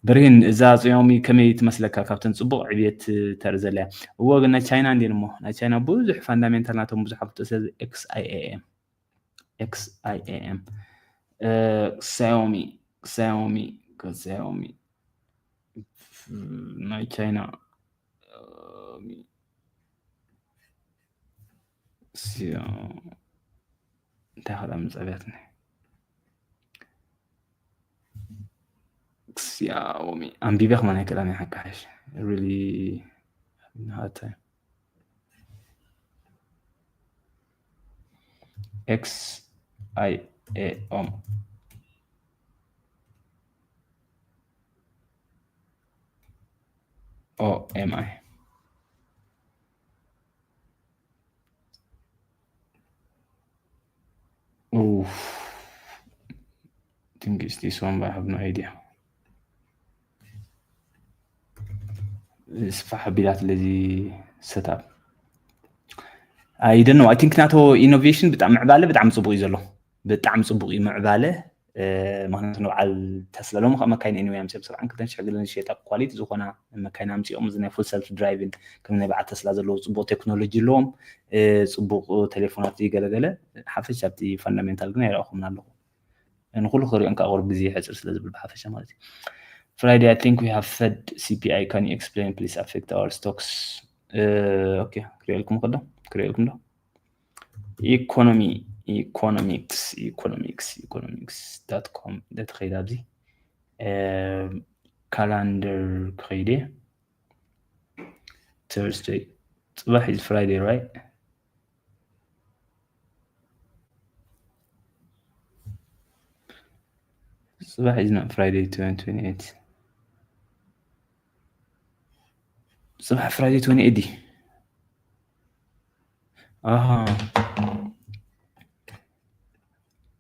برين إذا يومي كمية مسلكة كابتن صبغ عبيت ترزلها هو قلنا تشاينا عندنا مو تشاينا بوزح فاندامنتال ناتهم بوزح بتسز XIAM Xiaomi ناي تشاينا تاخذ من زبيتني Xiaomi I'm بيبيخ من هيك لاني حكاش really hard time XIAM OMI Oof I think it's this one but I have no idea الصفحة بدات الذي set up I don't know I think ناتو innovation بتاع معبالة بتاع مصبوغي زلو بتاع مصبوغي معبالة مهنتو على تسلا لو مكاين انوي امسي بصراحة كنت نشغل شيء تاع كواليتي زخنا مكاين امسي زنا فول سيلف درايفين كنا بعد تسلا زلو صبو تكنولوجي لهم صبو تليفونات يقلقله حافظ شابتي فاندامنتال كنا يراخو من الله يعني كل خير انك اغور بزي حجر سلازم بالحافظ مالتي Friday, I think we have Fed CPI. Can you explain, please, affect our stocks? Okay, كريا لكم ده. economics.com ده تخيل أبزي. calendar كريدي. Thursday. صباح is Friday, right? صباح is not Friday 28. صباح Friday 28.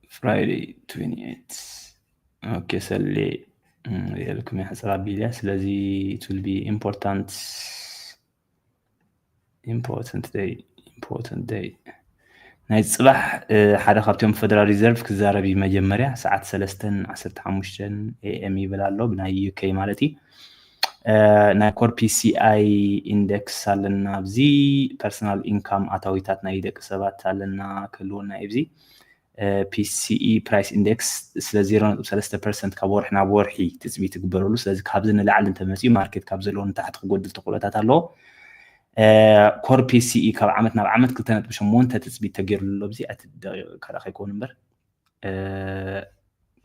Friday 28. Okay, سلي لكم يحسر بيلا سلازي it will be important day نايت صباح حدا خابتهم فدرال ريزيرف كزاربي مجمريا ساعات 3:15 AM يبلالو بناي UK مالتي نا كور PCI index علنا بزي personal income أتاويتات نايدك سبات علنا كلونا إبزي PCE price index سلا 0.3% كبورحنا بورحي تثبيت قبرولو سلا كابزنا لعل انت مسي ماركت كابزلون تحت قود التقولات هالو كور PCE كاب عمتنا بعمت كلتنات بشمون تثبيت تغير له بزي كذا خيكون نمبر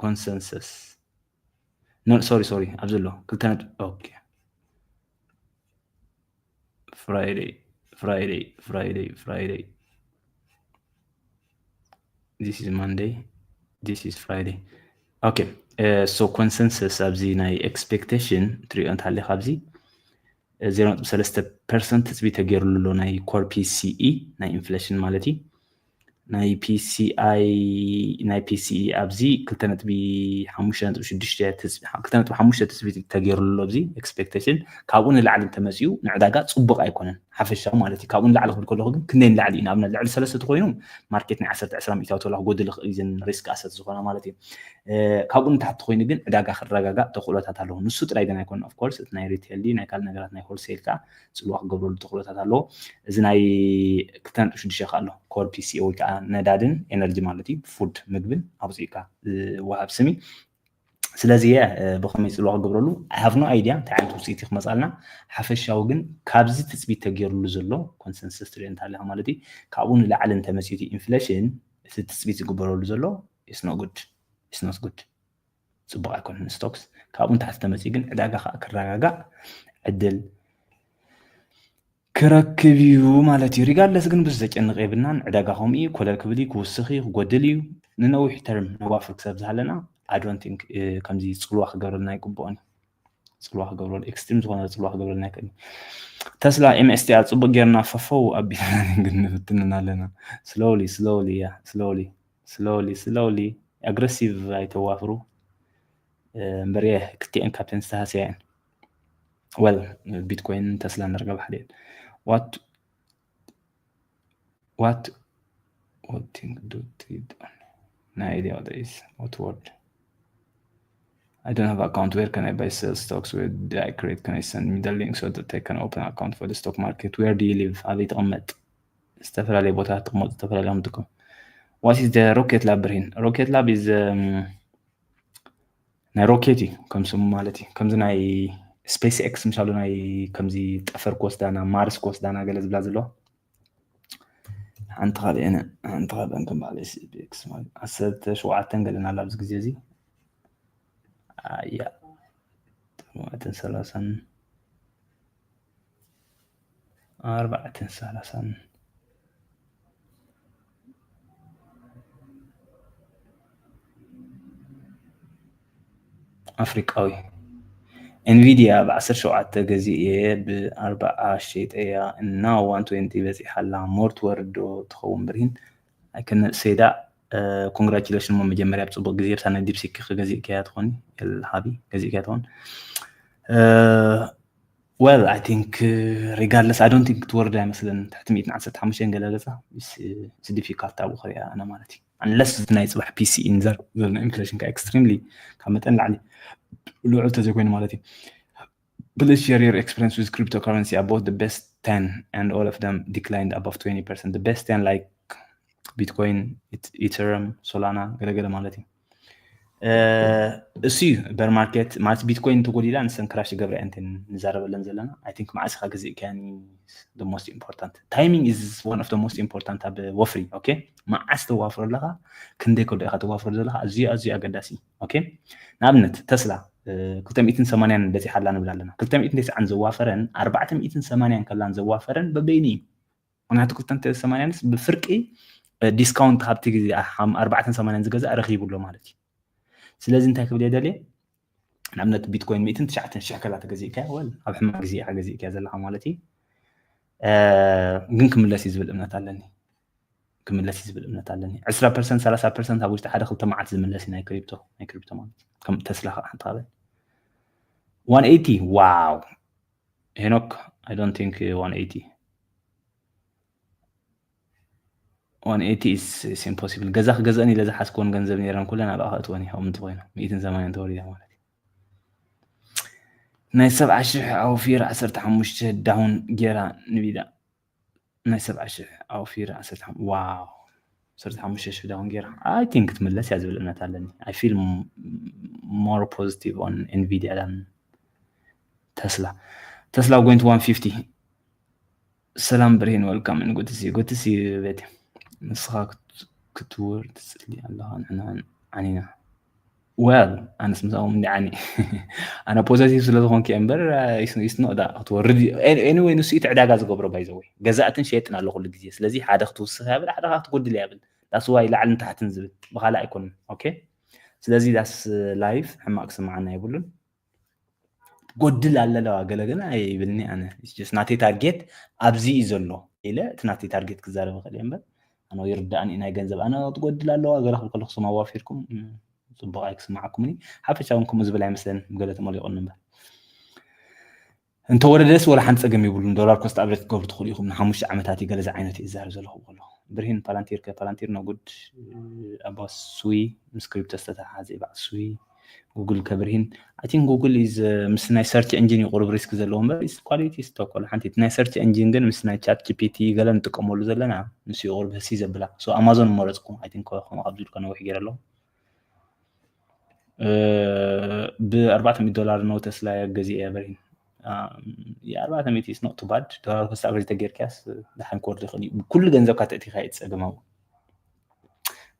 consensus no sorry ابزلو كلتنات اوكي Friday this is Monday this is Friday okay so consensus ابزي ناي expectation تري انت على خابزي 0.3% تثبيت تغير له ناي كور PCE ناي inflation مالتي ناي PCE ابزي كلتنت ب 5.6 كلتنت ب 5 تثبيت تغير له ابزي expectation كابون العالم تمزيو نعداغا صبق ايكونن حفشا مالتي كابون العالم كله كن كنين لعلينا ابنا لعل 3 تخوينهم ماركتني 10 ميتاو له غودل اذن ريسك اسيت زخنا مالتي كابون تحت خوين ግን عداغا خرغاغا تخولات አለው ንሱ ጥራይ ገና ይኮን ኦፍ ኮርስ ናይ ሪቴል ዲ ናይ ካል ነገራት ናይ ሆልሴል ካ ጽልዋቅ ገብረሉ ተخولات አለው እዚ ናይ ክተን ሽድሸ ካሎ ኮር ፒሲ ወይ ካ ነዳድን ኤነርጂ ማለት ፉድ ምግብን አብዚካ ወሃብ ስሚ ስለዚህ በኸመይ ጽልዋቅ ገብረሉ I have no idea ታይም ቱ ሲቲ መጻልና ሓፈሻው ግን ካብዚ ትጽቢት ተገይሩሉ ዘሎ ኮንሰንሰስ ትሬንት አለ ማለት ካብኡን ለዓለን ተመሲቲ ኢንፍሌሽን ትጽቢት ዝግበረሉ ዘሎ is not good ጽቡቅ አይኮን ስቶክስ ካብኡን ታሕተ ተመሲ ግን ዕዳጋ ክረጋጋ ዕድል ክረክብዩ ማለት እዩ ሪጋርለስ ግን ብዙ ዘጨንቕ የብልናን ዕዳጋ ከምኡ ኮለል ክብል ክውስኺ ክጎድል እዩ ንነዊሕ ተርም ነዋፍር ክሰብ ዝሃለና ኣይ ዶንት ቲንክ ከምዚ ፅልዋ ክገብረልና ይግብኦን ፅልዋ ክገብረሉ ኤክስትሪም ዝኾነ ፅልዋ ክገብረልና ይክእል ተስላ ኤምኤስቲኣር ፅቡቅ ጌርና ፈፈው ኣቢልና ግን ንፍትንን ኣለና ስሎሊ ኣግረሲቭ ኣይተዋፍሩ እምበር ክልቲአን ካብተን ዝተሃስያ እየን well Bitcoin Tesla نرجع حاليا what thing do it no idea what it is what word I don't have account where can I buy sell stocks where do I create can I send me the link so that I can open account for the stock market where do you live هذه تقمت استفرالي بوتها تقمت استفرالي عمتكم what is the rocket lab برهين rocket lab is ናይ ሮኬት እዩ ከም ስሙ ማለት እዩ ከምዚ ናይ ስፔስ ኤክስ ምሳሉ ናይ ከምዚ ጠፈር ክወስዳና ማርስ ክወስዳና ገለ ዝብላ ዘሎ ሓንቲ ካልአን ከም ባለ ኤክስ ማለት 17 ገለና ኣላ ኣብዚ ግዜ እዚ ያ 30 أفريقاوي انفيديا ب10 شوعات جزئية ب4 شيطية now 120 بس يحلها مورت وردو تخون برين لكن سيدا congratulations مو مجمريا بصبغ جزئية بس أنا ديب سيكي جزئية كيات هون الهابي جزئية كيات هون well I think regardless I don't think تورد مثلا تحت 115 جلالة بس difficult تابو خريا أنا مالتي unless نايت صباح بي سي انزر زلنا انفليشن كاكستريملي كامتن لعلي لو تزكوين مالتي please share your experience with cryptocurrency about the best 10 and all of them declined above 20% the best 10 like Bitcoin Ethereum Solana ገለገለ مالتي እሱ በር ማርኬት ማለት ቢትኮይን ተጎዲላ ንሰን ክራሽ ገብረ እንትን ንዛረበለን ዘለና I think ማዕስኻ ግዜ ካኒ the most important timing is one of the most important ኣብ ወፍሪ ኦኬ ማዕስ ተዋፍር ለኻ ክንደይ ከዶ ኢኻ ተዋፍር ዘለኻ ኣዝዩ ኣገዳሲ ኦኬ ንኣብነት ተስላ 280 በፂ ሓላ ንብል ኣለና 290 ዘዋፈረን 480 ከላን ዘዋፈረን በበይኒ ምክንያቱ 280 ብፍርቂ ዲስካውንት ካብቲ ግዜ 480 ዝገዛእ ረኺቡሎ ማለት እዩ ስለዚህ እንታይ ክብል የደልየ ንኣብነት ቢትኮይን 190 ከላ ተገዚእካ ወል ኣብ ሕማቅ ግዜ ኢኻ ገዚእካ ዘለኻ ማለት እዩ ግን ክምለስ ይዝብል እምነት ኣለኒ 20% 30% ኣብ ውሽጢ ሓደ ክልተ መዓልቲ ዝምለስ ናይ ክሪፕቶ ማለት ከም ተስላ ሓንቲ ካለ 180 ዋው ሄኖክ I don't think 180 is impossible ገዛእኒ ለዛ ሓስኮን ገንዘብ ነይረን ኩለን ኣብ ኣኸእትወን ይኸው እንትኾይኑ 180 ተወሪዳ ማለት ናይ 70,000 ኣውፊር 15 ዳውን ጌራ ንቢዳ ናይ 70,000 ኣውፊር 15 ዋው 15,000 ዳውን ጌራ I think ትምለስ ያ ዝብል እምነት ኣለኒ I feel more positive on Nvidia than Tesla going to 150 ሰላም ብርሂን welcome and good to see you ቤት نسخة كتور تسألي الله عننا well أنا سمعهم يعني أنا positive سلطة كي أمبر يسنو ده أتورد anyway نسيت عداء جاز قبره بايزوي جزاء شيء الله كل جزية لذي حدا خطوس هذا حدا تقول لي قبل that's why لعل أنت هتنزل بخلا يكون أوكي لذي that's live هم أقسم معنا يقولون قد لا قال يبني أنا it's just not a target أبزي يزلوا إلا تناتي target كزارة بخلي أمبر أنا يردان إنها جنزب أنا تقول لا أقول كل خصوم أوافركم صبغا يسمعكم مني حافظ أنكم زبالة مثلا قالت مالي قلنا به أنت وردس ولا حنت أجمع يقولون دولار كوست أبرت قبل تدخليهم نحمش عمتاتي قال عينتي الزهر زله والله برهن بالانتير نقول أبا سوي مسكريبت استتاح هذه بعد سوي جوجل كبرهن I think Google is مسنا search engine يقرب ريسك زلهم بس quality stock ولا حنتي تنا search engine جن مسنا chat GPT قال أنتكم ولا زلنا نسي يقرب هسي زبلا so Amazon مرزقهم I think هم عبدول كانوا وحجر له $400 نو تسلا جزئية برهن يا 400 is not too bad دولار بس أبرز تغير كاس دحين كورد خلي كل جنزة كاتتي خايت سجماو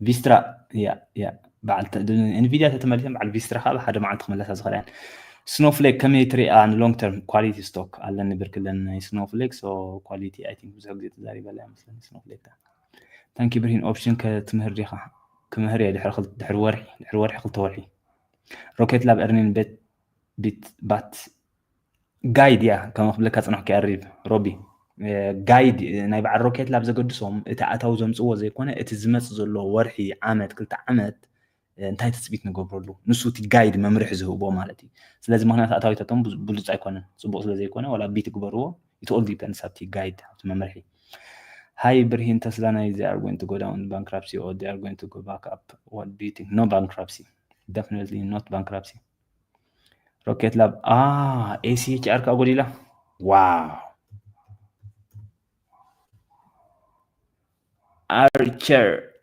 فيسترا يا بعد انفيديا تتملك مع الفيسترا هذا حدا ما عندك ملاسه صغيرين Snowflake كمية تري ان لونج تيرم كواليتي ستوك على نبرك لنا سنوفليك سو كواليتي اي ثينك بزاف زيت زاري بلا مثلا سنوفليك تا تانكي برين اوبشن كتمهر ريخه كمهر يا دحر ورحي خلط ورحي روكيت لاب ارنين بيت بات جايد يا كما قبل كتصنح كاريب روبي جايد ناي بعد روكيت لاب زقدسهم اتاو زمصو زيكونه اتزمص زلو ورحي عامت كلتا عامت እንታይ ተፅቢት ንገብረሉ ንሱ እቲ ጋይድ መምርሒ ዝህቦ ማለት እዩ ስለዚ ምክንያት ኣታዊታቶም ብሉፅ ኣይኮነን ፅቡቅ ስለ ዘይኮነ ዋላ ቢት ግበርዎ it all depends ኣብቲ ጋይድ ኣብቲ መምርሒ hi Birhin Tesla they are going to go down bankruptcy or they are going to go back up what do you think no bankruptcy definitely not bankruptcy Rocket Lab ACHR ka godila wow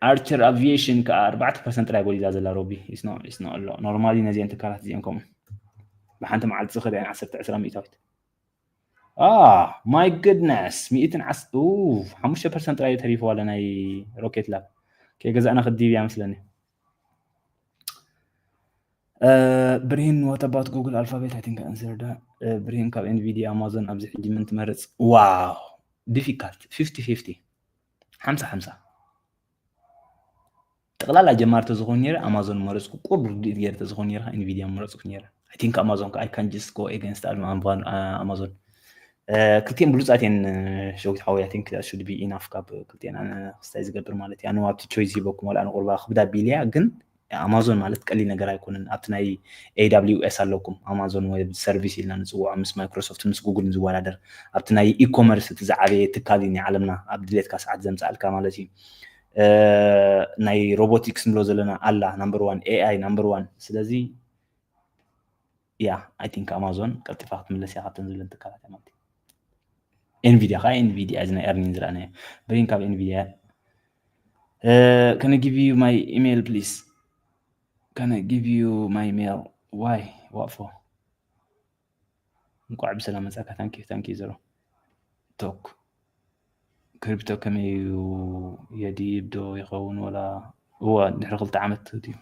Archer Aviation ka 4% ላይ ጎል ይዛዘላ ሮቢ is not normally ነዚ እንትካላት ዚንኩም በሓንቲ መዓልቲ ዝኸደ 10 10 ሚእታዊት my goodness 5% ላይ ተሪፎ ዋለ ናይ ሮኬት ላብ ከገዛና ክዲብያ መስለኒ ብሪን what about Google Alphabet I think answer that ብሪን ካብ Nvidia Amazon ኣብዚ ሕጂ ምን ትመርጽ wow difficult 50-50 50-50 ጠቅላላ ጀማርተ ዝኮን ነይረ Amazon መረጽኩ ቁር ዲት ገርተ ዝኮን ነይረ Nvidia መረጽኩ ነይረ I think Amazon I can just go against Amazon ክልቲን ብሉጻቴን ሸውት ሓዊ I think that should be enough ካብ ክልቲን ኣነ ስታይ ዝገብር ማለት እዩ ኣነ ኣብቲ ቾይስ ይበኩም ወላ ንቁርባ ክብዳ ቢልያ ግን Amazon ማለት ቀሊል ነገር ኣይኮነን ኣብቲ ናይ AWS ኣለኩም Amazon Web Service ኢልና ንጽውዖ ምስ ማይክሮሶፍት ምስ ጉግል ዝወዳደር ኣብቲ ናይ ኢኮመርስ ትዛዓበየ ትካሊኒ ዓለምና ኣብ ድሌትካ ሰዓት ዘምጻልካ ማለት እዩ ናይ ሮቦቲክስ ንብሎ ዘለና ኣላ number 1 AI number 1 ስለዚ I think Amazon ቀልጢፋ ክትምለስ ኢኻ ካብተን ዝብለን ትካላት ማለት Nvidia is an earnings run. Bring up Nvidia. Can I give you my email, please? Can I give you my email? Why? What for? نقعد بسلامة ساكا. Thank you zero. Talk. كريبتو كم يدي بدو يخون ولا هو نحن قلت عمت دي.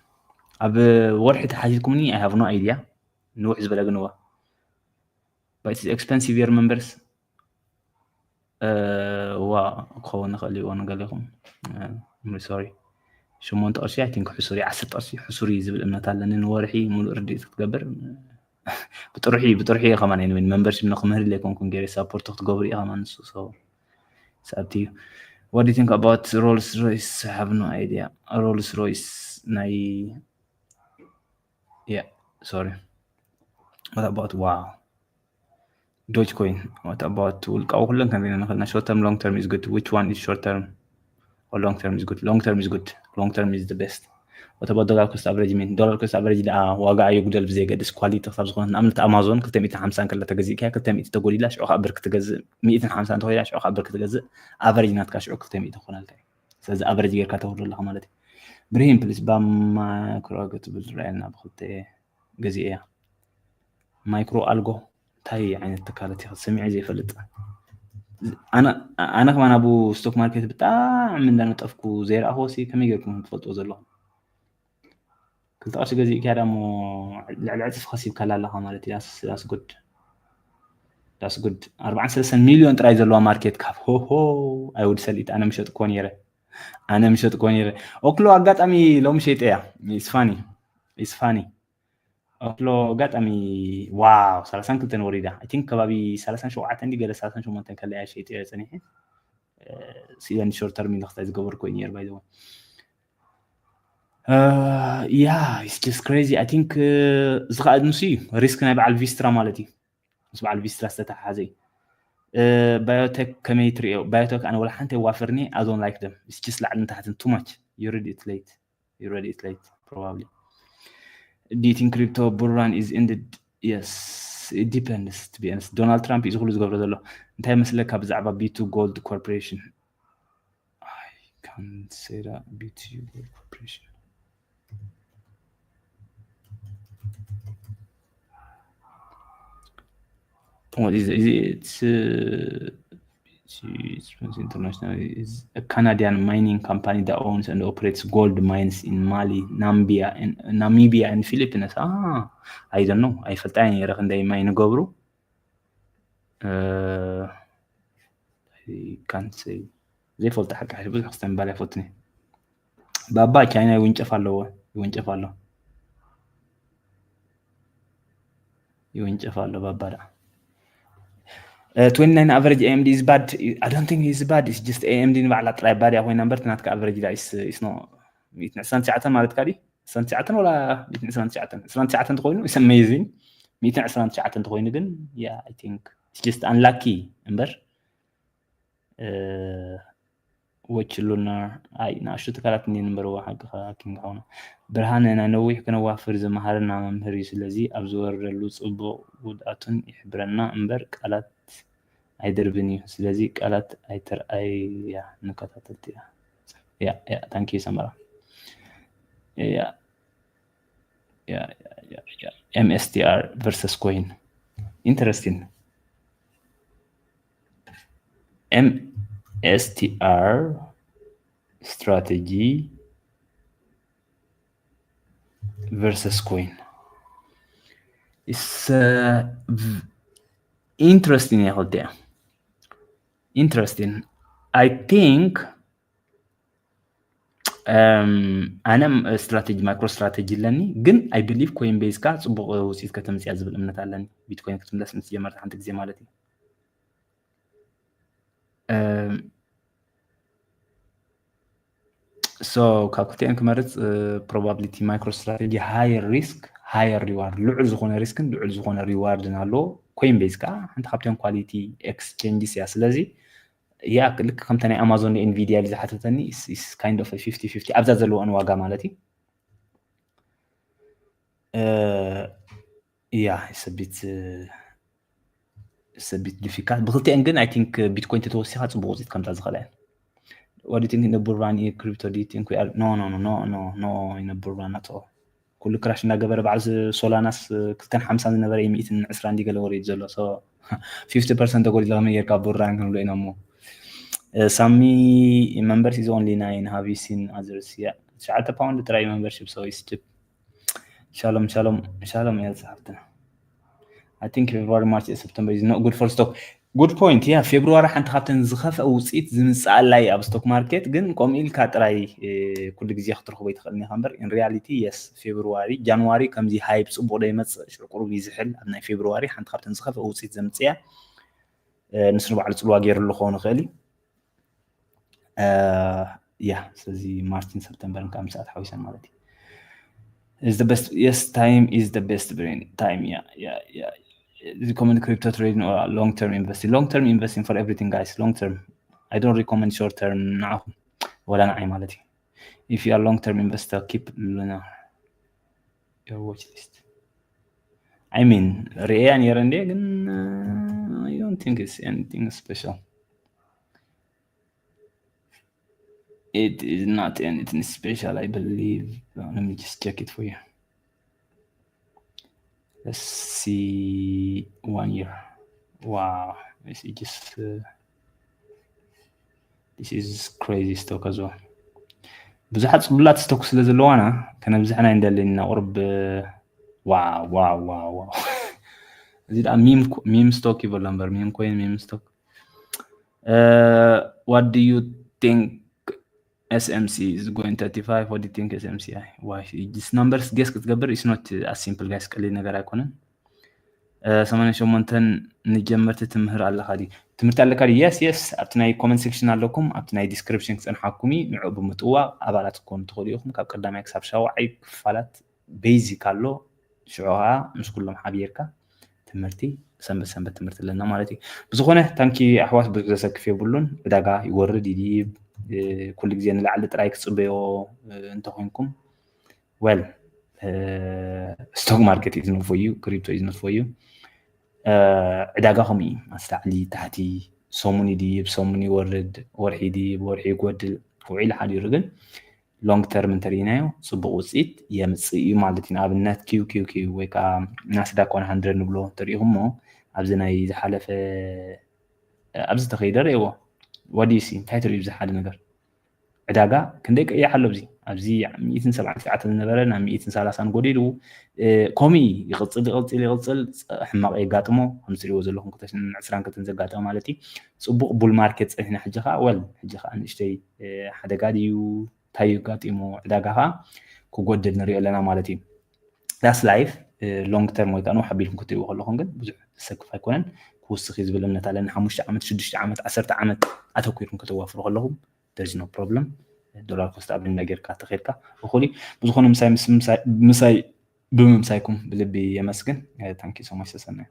أب ورحة حاجتكمني I have no idea. نوح زبالة جنوا. But it's expensive your members. وخونا خلي وانا قال لكم I'm sorry شو مونت أشياء تنك حصري 10 أشياء حصري زبل أمنات لأن نورحي مو ردي تتقبر بتروحي كمان يعني من ممبرش من خمر اللي يكون جيري سابورت تتقبري كمان so سأبتي what do you think about Rolls-Royce I have no idea Rolls-Royce ناي sorry what about wow Dogecoin. What about كلن كان ناخذنا short term long term is good. Which one is short term or long term is good? Long term is good. Long term is the best. What about dollar cost average mean? Dollar cost average واقع يقدر بزي قدس quality تصاب زخون عملت أمازون كنت 150 كلا تجزي كيا كنت 100 تقولي لا شو خبرك تجزء 150 تقولي لا شو خبرك تجزء average ناتك شو كنت 100 تخون هالكي. ساز average غير كتقول له خمالتي. بريم بلس بام كراجت بالرأينا بخلته جزئية. مايكرو ألجو تاي يعني التكالتي سمعي زي فلت انا كمان ابو ستوك ماركت بتاع من دنا طفكو زير اهوسي كم يجيكم تفلطوا زلهم كنت اش غزي كادمو العزف خسيب كلاله مالتي that's good 43 مليون تراي زلوا ماركت كاب هو I would sell it انا مشيت كونيره اوكلو اغاطامي لو مشيت يا it's funny أكلو قطعمي واو 30 كنت نوريدا I think كبابي 30 شوعات عندي قال 30 شو ما تنكل أي شيء تيجي سيدان short term اللي اختار جبر كوينير by the way it's just crazy I think زغاد نسي ريسك نبع الفيسترا مالتي نسبع الفيسترا استتاح هذي بايوتك كميتري بايوتك أنا ولا حنتي وافرني I don't like them it's just لعن تحت too much you read it late probably Do you think crypto bull run is ended? Yes, it depends to be honest. Donald Trump is always going to do. انتهي مسلك بزعبة B2 Gold Corporation. I can't say that B2 Gold Corporation. What is it? It's International is a Canadian mining company that owns and operates gold mines in Mali, Namibia, and Philippines. I don't know. I felt I reckon they mine go. I can't say. They felt حق حسب أحسن بالي فوتني. بابا كان يونجف الله بابا لا. 29 average AMD is bad. I don't think it's bad. It's just AMD نبعلى طلع بادي أخوي number تنات كaverage لا is not 190 ساعة مالت كاري 190 ساعة ولا 190 ساعة 190 ساعة تقولون is amazing 190 ساعة تقولون جن yeah I think it's just unlucky number which lunar أي ناشط كلات مني number واحد كينغ هون برهان أنا نوي كنا وافر زمهرنا ممهري سلزي أبزور اللوز أبو ودأتون يحبرنا number كلات አይደርብኝ ስለዚህ ቃላት ንከታተልት thank you ሰመራ MSTR versus coin interesting MSTR strategy versus coin is interesting يا interesting I think أنا استراتيجي مايكرو استراتيجي لاني جن I believe Coinbase كا صبغ وسيد كتمسي عزب الأمنة علاني بيتكوين كتملس مسيا مرت عندك زي مالتي so كاكوتين كمرت probability micro strategy higher risk higher reward لعل زخون risk لعل زخون reward نالو Coinbase كا أنت خبتين quality exchange سياس لذي يا لك كم تاني أمازون إنفيديا اللي زحتتني is kind of a 50-50 أبزا زلو أنواع مالتي it's a bit difficult بغلتي أنجن I think بيتكوين تتوسيخات صبوزيت كم تازغلين what do you think in the bull run in crypto do you think we are no in a bull run at all كل كراش ناقبر بعض سولاناس كان 50 نبري 120 دي قالوا ريد زلو so 50% أقول لهم يركب bull run كانوا لينا مو Sammy members is only 9. Have you seen others? Yeah. شعلت pound try membership so it's cheap. Shalom يا صاحبتنا. I think February March September is not good for stock. Good point. Yeah, February حنت خاطن زخف أو صيت زمس على أب stock market. جن قوم إل كاتراي كل جزء يخطر خوي تخلني خمر. In reality yes February January كم زي hypes وبودي مس شو قرب يزحل أبناء February حنت خاطن زخف أو صيت زمسيا. نسرب على الأسبوع غير اللي خونه خالي. سلزي مارتين سبتمبر كام ساعة حويسان مالتي is the best yes time is the best brain time yeah recommend crypto trading or long term investing for everything guys long term I don't recommend short term نعم ولا نعي مالتي if you are long term investor keep your watch list I mean ريان يرندي I don't think it's anything special It is not anything special, I believe. Let me just check it for you. Let's see 1 year. Wow, this is just this is crazy stock as well. بزحت صبلات ستوك سلزلوانا كان بزحنا عندنا قرب واو زيد ميم ستوك يبقى لمبر ميم كوين ميم ستوك what do you think SMC is going 35 what do you think SMCI why these numbers guess كتقبر is not as simple guys قليل نقر يكونن سمعنا شو منتن نجمر تتمهر على خادي تمرت على كاري yes أبتناي comment section علىكم أبتناي description أن حكومي نعوب متوى أبالاتكم تقوليهم كاب قدام يكسب شواعي فلات basic على شعوها مش كلهم حبيركا تمرتي سنبة تمرت لنا مالتي بزخونة تانكي أحواس بزسك في بولون بداقا يورد يديب كل جزء نلعب ترايك صبيو أنت خوينكم well stock market is not for you crypto is not for you عداقهم إيه أستعلي تحتي صومني يديب صومني يورد ورحي يديب ورحي يقودل وعيل حد يرقل long term انترينايو صبغو سيت يمسي معدتين أبنات كيو ويكا ناس داك 100 نبلو تريهم مو أبزنا يزحلف أبز تخيدر إيوه what do you see እንታይ ትሪኡ ብዙሕ ሓደ ነገር ዕዳጋ ክንደይ ቀይሕ ኣሎ ኣብዚ ኣብዚ 170 ዝነበረ ናብ 130 ጎዲሉ ኮሚ ይቕፅል ሕማቕ የጋጥሞ ከም ትሪእዎ ዘለኹም 2022 ዘጋጠመ ማለት እዩ ፅቡቕ ቡል ማርኬት ፀኒሕና ሕጂ ኸ ወል ሕጂ ኸ ንእሽተይ ሓደጋ ድዩ እንታይ የጋጢሞ ዕዳጋ ኸ ክጎድል ንሪኦ ኣለና ማለት እዩ ዳስ ላይፍ ሎንግ ተርም ወይ ከዓ ንውሕ ኣቢልኩም ክትሪእዎ ከለኹም ግን ብዙሕ ዝሰክፍ ኣይኮነን ክውስኽ እዩ ዝብል እምነት ኣለኒ 5 ዓመት 6 ዓመት 10 ዓመት ኣተኲርኩም ክትዋፍሩ ከለኹም there's no problem دولار كوست قبل النجار كاتخيركا وخولي بزخون مساي بممسايكم بلبي يمسكن ثانك يو سو ماتش سنة